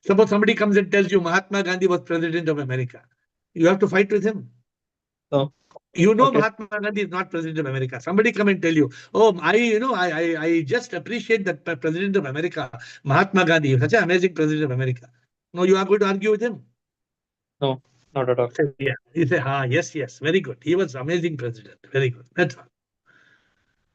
Suppose somebody comes and tells you Mahatma Gandhi was president of America. You have to fight with him. No. You know Okay. Mahatma Gandhi is not president of America. Somebody come and tell you, oh, I just appreciate that president of America, Mahatma Gandhi, such an amazing president of America. No, you are going to argue with him. No, not at all. Yeah. You say, yes, very good. He was amazing president. Very good. That's all.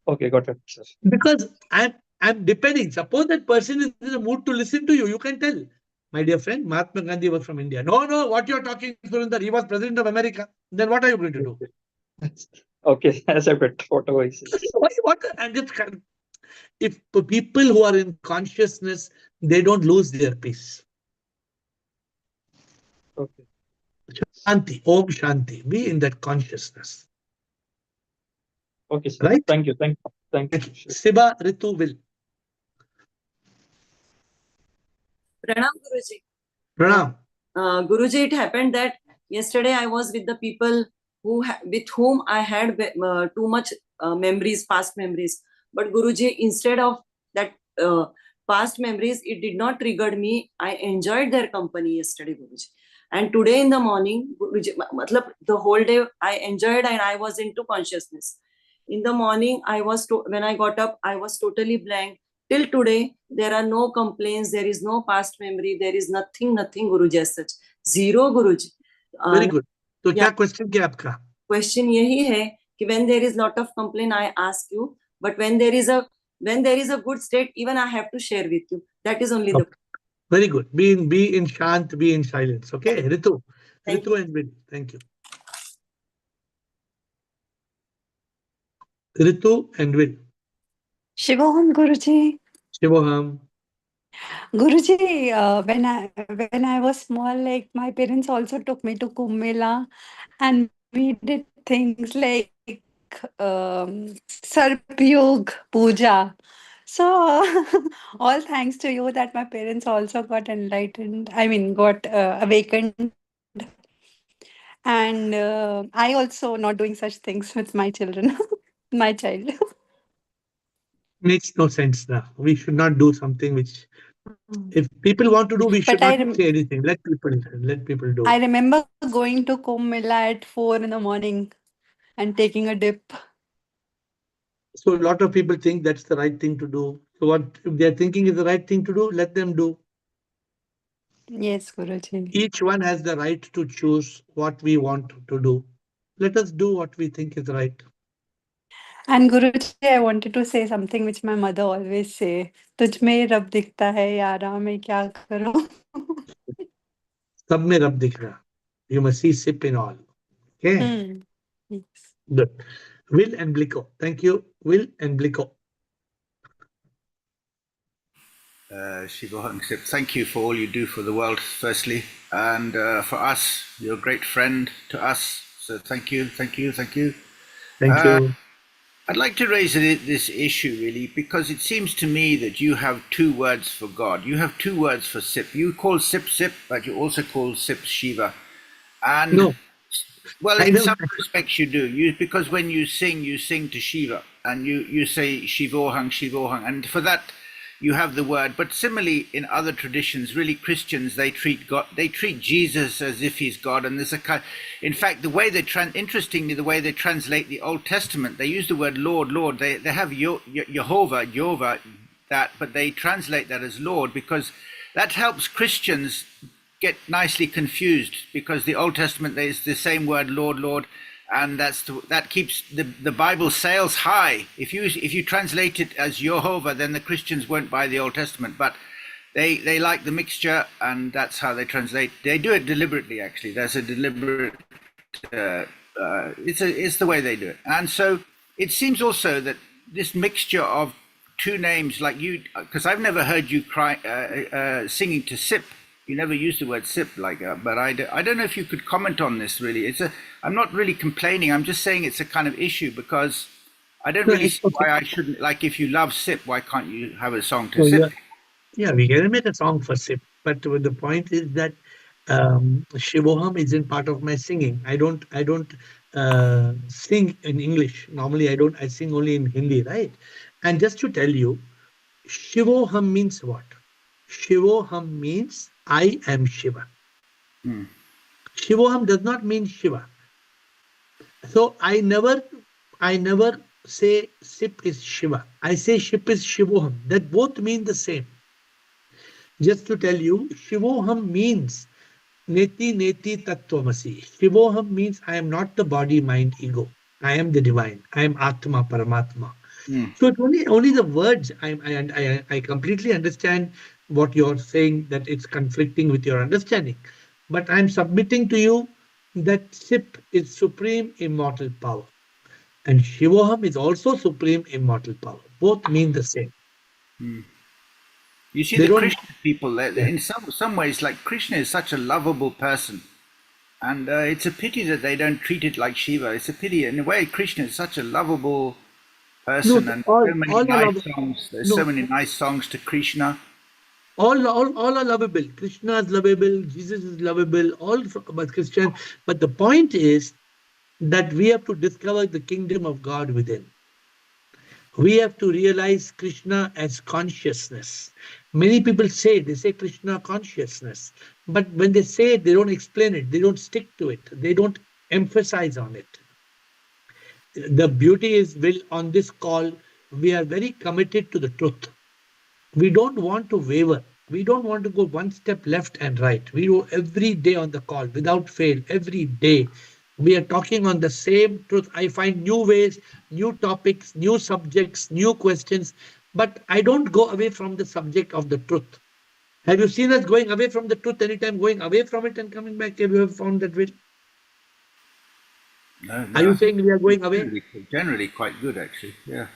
Okay, got it, sir. Because I'm depending. Suppose that person is in a mood to listen to you, you can tell. My dear friend, Mahatma Gandhi was from India. No, what you're talking, Surinder, he was president of America. Then what are you going to do? Okay, accept it, whatever he says. What? I'm just if people who are in consciousness, they don't lose their peace. Okay. Shanti, Om Shanti, be in that consciousness. Okay, sir. Right? Thank you. Thank you. Siba Ritu will. Pranam Guruji. Pranam. Guruji, it happened that yesterday I was with the people with whom I had too much memories, past memories. But Guruji, instead of that past memories, it did not trigger me. I enjoyed their company yesterday, Guruji. And today in the morning, Guruji, the whole day I enjoyed and I was into consciousness. In the morning, when I got up, I was totally blank. Till today, there are no complaints, there is no past memory, there is nothing, Guruji as such. Zero, Guruji. Very good. So, yeah. क्या question क्या आपका? Question यही है कि when there is lot of complaint, I ask you, but when there is a good state, even I have to share with you. That is only the. Very good. Be in shant, be in silence. Okay, Ritu. Thank Ritu and Will. Thank you. Ritu and Will. Shivoham Guruji. Shivoham. Guruji, when I was small, like my parents also took me to Kumbh Mela, and we did things like Sarpyog Puja. So all thanks to you that my parents also got enlightened. I mean, got awakened. And I also not doing such things with my children, my child. Makes no sense now. We should not do something which, if people want to do, we should not say anything. Let people do. I remember going to Kumbh Mela at 4 in the morning and taking a dip. So a lot of people think that's the right thing to do. So what if they're thinking is the right thing to do, let them do. Yes, Guruji. Each one has the right to choose what we want to do. Let us do what we think is right. And Guruji, I wanted to say something which my mother always say. तुझ में रब दिखता है यारा मैं क्या करूं? सब में रब दिख रहा. You must see sip in all. Okay. Yes. Good. Will and Blico. Thank you. Will and Blico. Shivohang Sip, thank you for all you do for the world, firstly, and for us. You're a great friend to us. So thank you, thank you, thank you. Thank you. I'd like to raise this issue really because it seems to me that you have two words for God. You have two words for Sip. You call Sip Sip, but you also call Sip Shiva. And No, well, I in don't. some respects you do. Because when you sing to Shiva, and you say Shivohang, Shivohang, and for that you have the word. But similarly, in other traditions, really Christians, they treat God, they treat Jesus as if he's God, and there's a kind. In fact, the way they interestingly, the way they translate the Old Testament, they use the word Lord, Lord. They have Jehovah, that, but they translate that as Lord because that helps Christians get nicely confused because the Old Testament there's the same word Lord, Lord, and that keeps the Bible sails high. If you translate it as Jehovah, then the Christians won't buy the Old Testament, but they like the mixture, and that's how they translate. They do it deliberately. Actually, there's a deliberate. It's the way they do it, and so it seems also that this mixture of two names, like you, because I've never heard you singing to Sip. You never used the word sip like that, but I don't know if you could comment on this really. I'm not really complaining. I'm just saying it's a kind of issue because I don't No, really it's see okay. why I shouldn't, like if you love sip, why can't you have a song to So sip? yeah, we can make a song for Sip, but the point is that Shivoham isn't part of my singing. I don't sing in English. Normally, I don't. I sing only in Hindi, right? And just to tell you, Shivoham means what? Shivoham means I am Shiva. Hmm. Shivoham does not mean Shiva. So I never say Sip is Shiva. I say Ship is Shivoham. That both mean the same. Just to tell you, Shivoham means Neti Neti Tattvamasi. Shivoham means I am not the body, mind, ego. I am the divine. I am Atma, Paramatma. So it's only the words. I completely understand what you're saying, that it's conflicting with your understanding. But I'm submitting to you that Sip is supreme immortal power. And Shivoham is also supreme immortal power. Both mean the same. You see, They the don't. Christian people, Yeah. in some ways, like Krishna is such a lovable person, and it's a pity that they don't treat it like Shiva. It's a pity. In a way, Krishna is such a lovable No, person, and all so many all are nice lovable. songs. There's so No, many nice songs to Krishna. all are lovable. Krishna is lovable. Jesus is lovable. All but Christian. But the point is that we have to discover the kingdom of God within. We have to realize Krishna as consciousness. Many people they say Krishna consciousness, but when they say it, they don't explain it, they don't stick to it, they don't emphasize on it. The beauty is, Will, on this call, we are very committed to the truth. We don't want to waver. We don't want to go one step left and right. We do every day on the call without fail, every day. We are talking on the same truth. I find new ways, new topics, new subjects, new questions, but I don't go away from the subject of the truth. Have you seen us going away from the truth anytime, going away from it and coming back? Have you ever found that way? No, Are no, you I think saying we are going away? generally quite good actually. Yeah.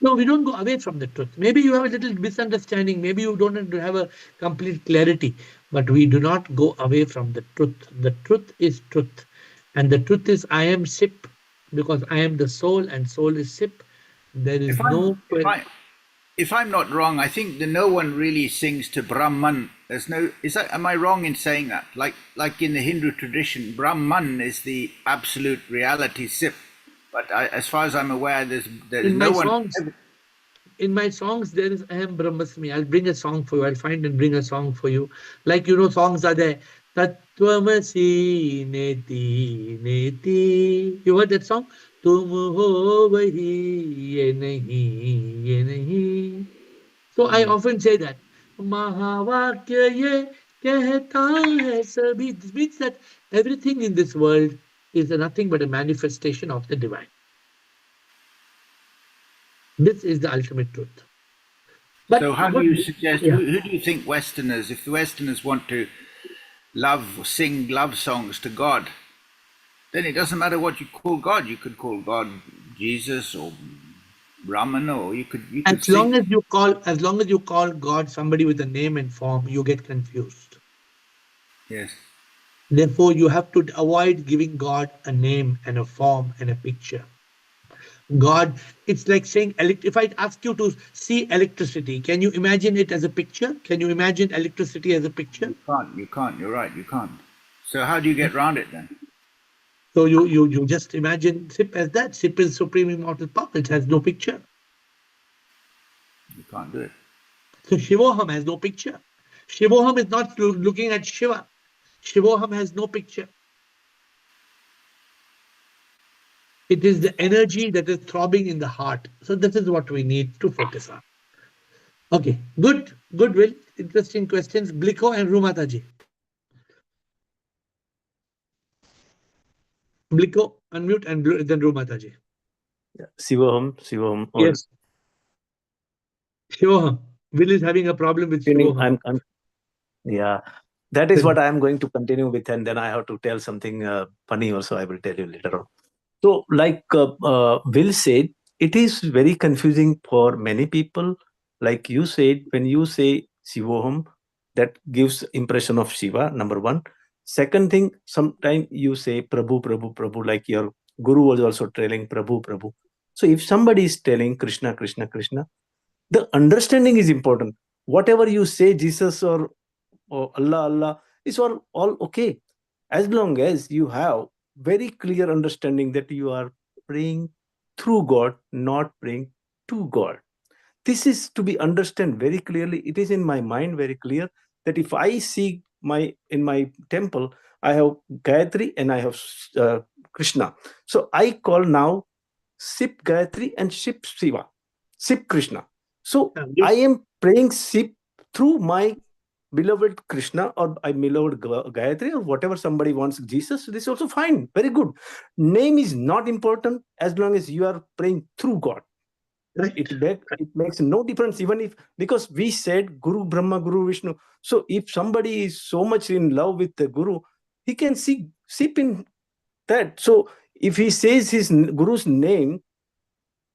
No, we don't go away from the truth. Maybe you have a little misunderstanding. Maybe you don't have a complete clarity, but we do not go away from the truth. The truth is truth. And the truth is, I am Sip because I am the soul and soul is Sip. There If is I'm no. if I if I'm not wrong, I think that no one really sings to Brahman. There's no. Is that? Am I wrong in saying that? Like in the Hindu tradition, Brahman is the absolute reality Sip. But as far as I'm aware, there's In no my one. songs, there is Aham Brahmasmi. I'll bring a song for you. I'll find and bring a song for you. Like, songs are there. Tattvamasi neti neti. You heard that song? Tum ho vahi ye nahi ye nahi. So I often say that. Mahavakya ye kehta hai sabhi. This means that everything in this world is nothing but a manifestation of the divine. This is the ultimate truth. So But how do what? you suggest? Yeah. Who do you think Westerners, if the Westerners want to sing love songs to God, then it doesn't matter what you call God. You could call God Jesus or Brahman, no, you could As see. long as you call God somebody with a name and form, you get confused. Yes. Therefore, you have to avoid giving God a name and a form and a picture. God, it's like saying, if I ask you to see electricity, can you imagine it as a picture? Can you imagine electricity as a picture? You can't. You're right. You can't. So how do you get around it then? So you just imagine SIP as that. SIP is supreme immortal power. It has no picture. You can't do it. So Shivoham has no picture. Shivoham is not looking at Shiva. Shivoham has no picture. It is the energy that is throbbing in the heart. So this is what we need to focus on. Okay, good, Will. Interesting questions. Bliko and Rumataji. Bliko, unmute, and then Rumataji. Shivoham. Yes. Shivoham. Will is having a problem with Shivoham. Yeah, that is what I am going to continue with, and then I have to tell something funny also. I will tell you later on. So, like Will said, it is very confusing for many people. Like you said, when you say Shivoham, that gives impression of Shiva, number one. Second thing, sometimes you say Prabhu, like your guru was also telling Prabhu. So if somebody is telling Krishna, the understanding is important. Whatever you say, Jesus or Allah, is all okay. As long as you have very clear understanding that you are praying through God, not praying to God. This is to be understood very clearly. It is in my mind very clear that if I see in my temple, I have Gayatri and I have Krishna. So I call now Sip Gayatri and Sip Shiva, Sip Krishna. So I am praying Sip through my beloved Krishna or I beloved Gayatri or whatever somebody wants Jesus. This is also fine. Very good. Name is not important as long as you are praying through God. Right. It makes no difference, even if, because we said Guru Brahma, Guru Vishnu. So if somebody is so much in love with the Guru, he can sip in that. So if he says his Guru's name,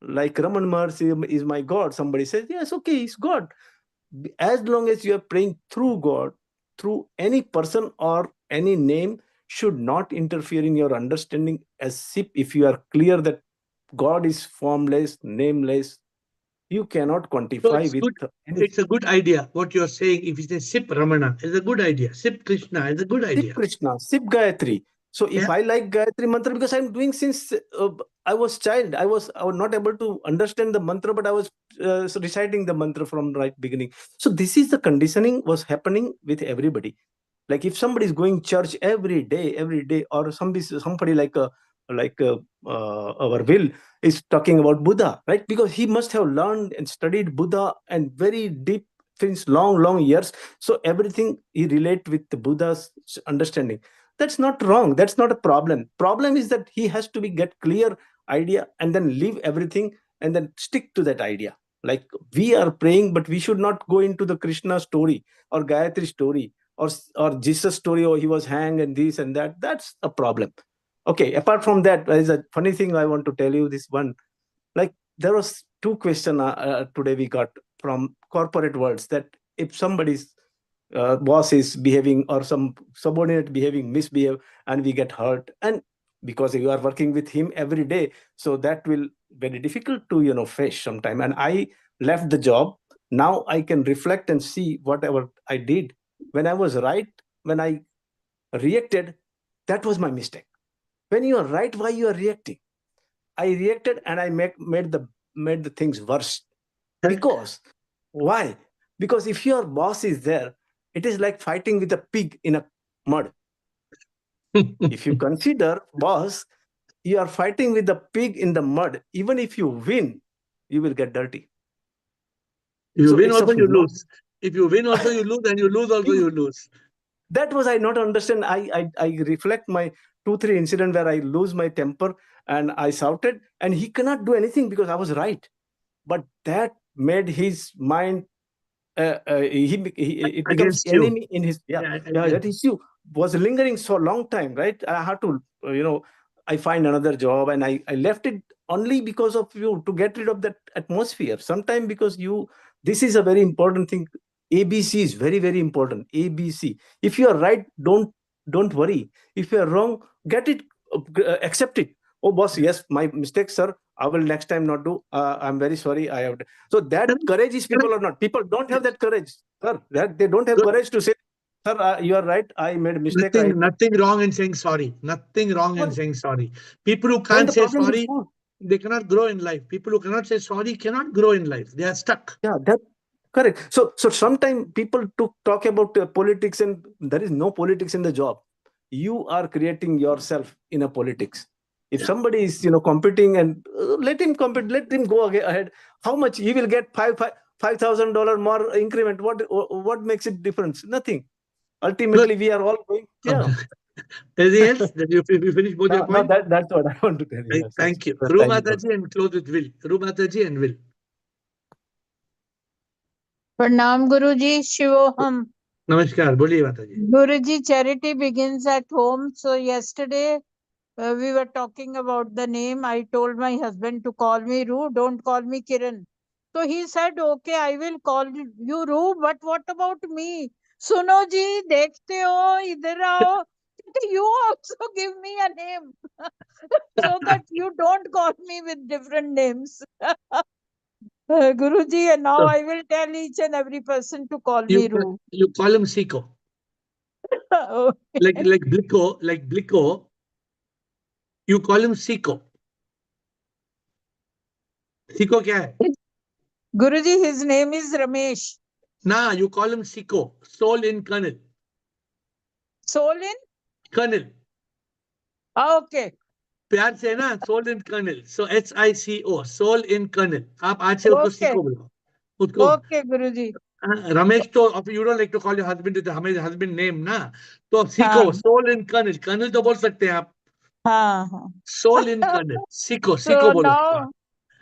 like Raman Maharshi is my God, somebody says, yes, okay, he's God. As long as you are praying through God, through any person or any name, should not interfere in your understanding as sip. If you are clear that God is formless, nameless, you cannot quantify So with it's a good idea. What you're saying, if you say Sip Ramana, is a good idea. Sip Krishna is a good idea. Sip Krishna, Sip Gayatri. So if I like Gayatri mantra, because I'm doing since I was child, I was not able to understand the mantra, but I was reciting the mantra from right beginning. So this is the conditioning was happening with everybody. Like if somebody is going church every day, or somebody like our Will is talking about Buddha, right? Because he must have learned and studied Buddha and very deep since long years. So everything he relate with the Buddha's understanding. That's not wrong. That's not a problem. Problem is that he has to get clear idea and then leave everything and then stick to that idea. Like we are praying, but we should not go into the Krishna story or Gayatri story or Jesus story, or he was hanged and this and that. That's a problem. Okay, apart from that, there is a funny thing I want to tell you. This one, like there was two questions today we got from corporate worlds, that if somebody's boss is behaving or some subordinate misbehave and we get hurt, and because you are working with him every day, so that will very difficult to face sometime. And I left the job. Now I can reflect and see whatever I did. When I was right, when I reacted, that was my mistake. When you are right, why you are reacting? I reacted and I made the things worse. Because why? Because if your boss is there, it is like fighting with a pig in a mud. If you consider boss, you are fighting with the pig in the mud. Even if you win, you will get dirty. You win also, you lose. If you win also, you lose, and you lose also, you lose. That was I not understand. I reflect my 2-3 incident where I lose my temper and I shouted, and he cannot do anything because I was right. But that made his mind it becomes enemy in his that issue was lingering so long time, right? I had to I find another job, and I left it only because of you, to get rid of that atmosphere. Sometimes because this is a very important thing. ABC is very, very important. ABC. If you are right, don't worry. If you are wrong, get it, accept it. Oh, boss, yes, my mistake, sir. I will next time not do. I'm very sorry. I have. So that courage is people or not. People don't have that courage, sir. That they don't have courage to say, sir, you are right. I made a mistake. Nothing wrong in saying sorry. Nothing wrong in saying sorry. People who can't say sorry, they cannot grow in life. People who cannot say sorry cannot grow in life. They are stuck. Yeah, that correct. So sometimes people talk about politics, and there is no politics in the job. You are creating yourself in a politics. If somebody is competing, and let him compete, let him go ahead. How much he will get? $5,000 more increment. What makes it difference? Nothing. Ultimately, we are all going. Yeah. Anything else? That you finish both your points? No, that's what I want to tell you. Thank you. Yes, Ru thank you. Mataji, and close with Will. Ru Mataji and Will. Pranam Guruji, Shivoham. Namaskar. Boliye Mataji. Guruji, charity begins at home. So yesterday we were talking about the name. I told my husband to call me Ru, don't call me Kiran. So he said, okay, I will call you Ru, but what about me? Suno ji, dekhte ho, idhar aao. You also give me a name so that you don't call me with different names. Guruji, and now I will tell each and every person to call me Ru. You call him Siko. Like Blicko, you call him Siko. Siko kya hai? Guruji, his name is Ramesh. Nah, you call him Siko. Soul in Colonel. Soul in? Colonel. Okay. प्यार से ना soul in Colonel. So SICO, soul in Colonel. आप आज से उसको Siko बोलो. Okay, Guruji. Ramesh, तो you don't like to call your husband with the husband name ना, तो Siko, soul in Colonel. Colonel तो बोल सकते हैं आप. हाँ. Soul in Colonel. Siko So बोलो.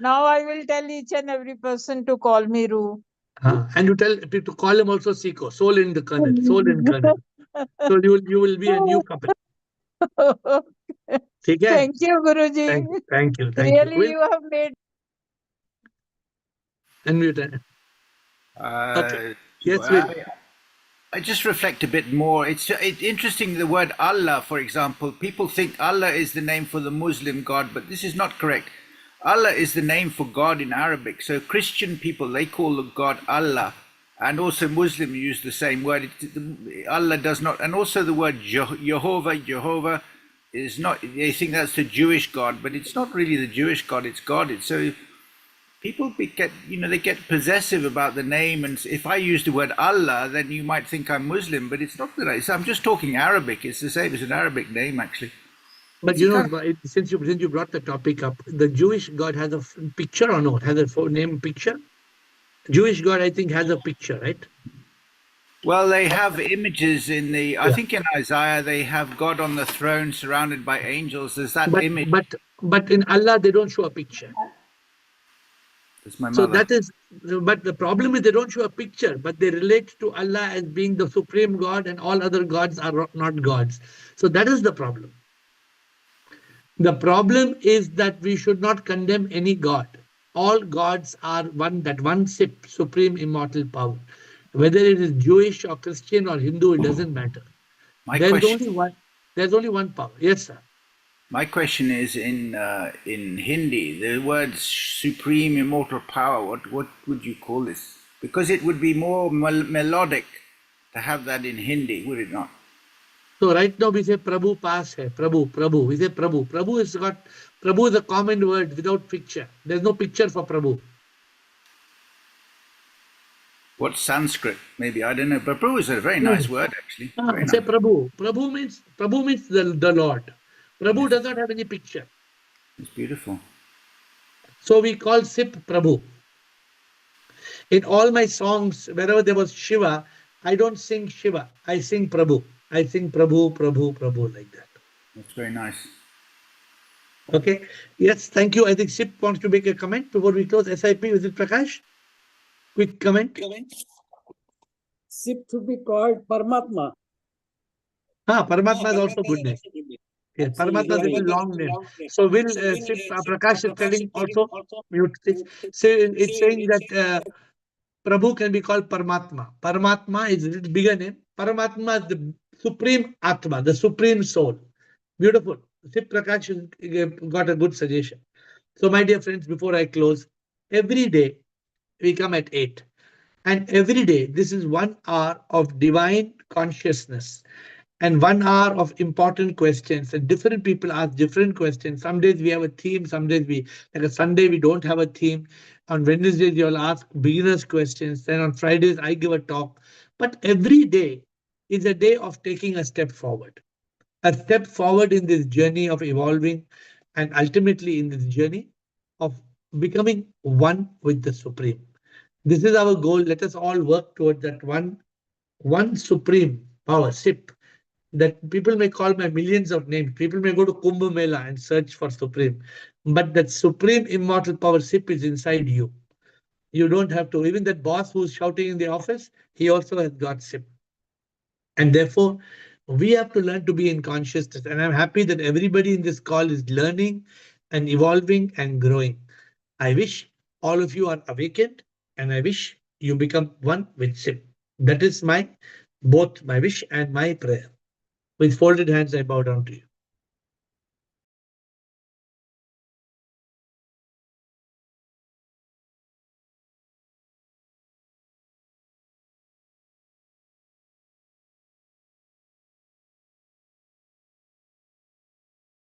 now I will tell each and every person to call me Ru. And you tell people to call him also Siko, soul in the Colonel, soul in Colonel. So you will be a new couple. Okay. Thank you, Guruji. Thank you. Really, you have made. Unmute. Okay. Yes, Will. I just reflect a bit more. It's interesting, the word Allah, for example. People think Allah is the name for the Muslim God, but this is not correct. Allah is the name for God in Arabic. So Christian people, they call the God Allah. And also Muslim use the same word. Allah does not. And also the word Jehovah is not, they think that's the Jewish God, but it's not really the Jewish God, it's God. So people get, they get possessive about the name. And if I use the word Allah, then you might think I'm Muslim, but it's not that. I'm just talking Arabic. It's the same. It's an Arabic name, actually. But since you brought the topic up, the Jewish God has a picture or not? Has a name picture? Jewish God, I think, has a picture, right? Well, they have images in I think in Isaiah, they have God on the throne surrounded by angels. There's that image. But in Allah, they don't show a picture. That's my so mother. But the problem is they don't show a picture, but they relate to Allah as being the supreme God, and all other gods are not gods. So that is the problem. The problem is that we should not condemn any god. All gods are one supreme immortal power. Whether it is Jewish or Christian or Hindu, it doesn't matter. There's only one power. Yes, sir. My question is in Hindi, the word supreme immortal power, what would you call this? Because it would be more melodic to have that in Hindi, would it not? So right now we say Prabhu pass hai, Prabhu. We say Prabhu. Prabhu is a common word without picture. There's no picture for Prabhu. What's Sanskrit? Maybe, I don't know. But Prabhu is a very nice word, actually. Say Prabhu. Prabhu means the Lord. Prabhu does not have any picture. It's beautiful. So we call Sip Prabhu. In all my songs, wherever there was Shiva, I don't sing Shiva. I sing Prabhu. I sing Prabhu, Prabhu, Prabhu, like that. That's very nice. Okay. Yes, thank you. I think Sip wants to make a comment before we close. SIP, is it Prakash? Quick comment. Sip should be called Paramatma. Paramatma is also good name. Yes, Paramatma is a long name. So will Prakash is telling also, mute please. So it's saying that Prabhu can be called Paramatma. Paramatma is a bigger name. Paramatma is the supreme Atma, the supreme soul. Beautiful. Sip Prakash got a good suggestion. So, my dear friends, before I close, every day we come at 8. And every day, this is 1 hour of divine consciousness and 1 hour of important questions. And different people ask different questions. Some days we have a theme, some days like a Sunday, we don't have a theme. On Wednesdays, you'll ask beginners questions. Then on Fridays, I give a talk. But every day is a day of taking a step forward. A step forward in this journey of evolving and ultimately in this journey of becoming one with the Supreme. This is our goal. Let us all work towards that one supreme power, SIP, that people may call by millions of names. People may go to Kumbh Mela and search for Supreme. But that supreme immortal power, SIP, is inside you. You don't have to. Even that boss who's shouting in the office, he also has got SIP. And therefore, we have to learn to be in consciousness. And I'm happy that everybody in this call is learning and evolving and growing. I wish all of you are awakened, and I wish you become one with SIP. That is both my wish and my prayer. With folded hands, I bow down to you.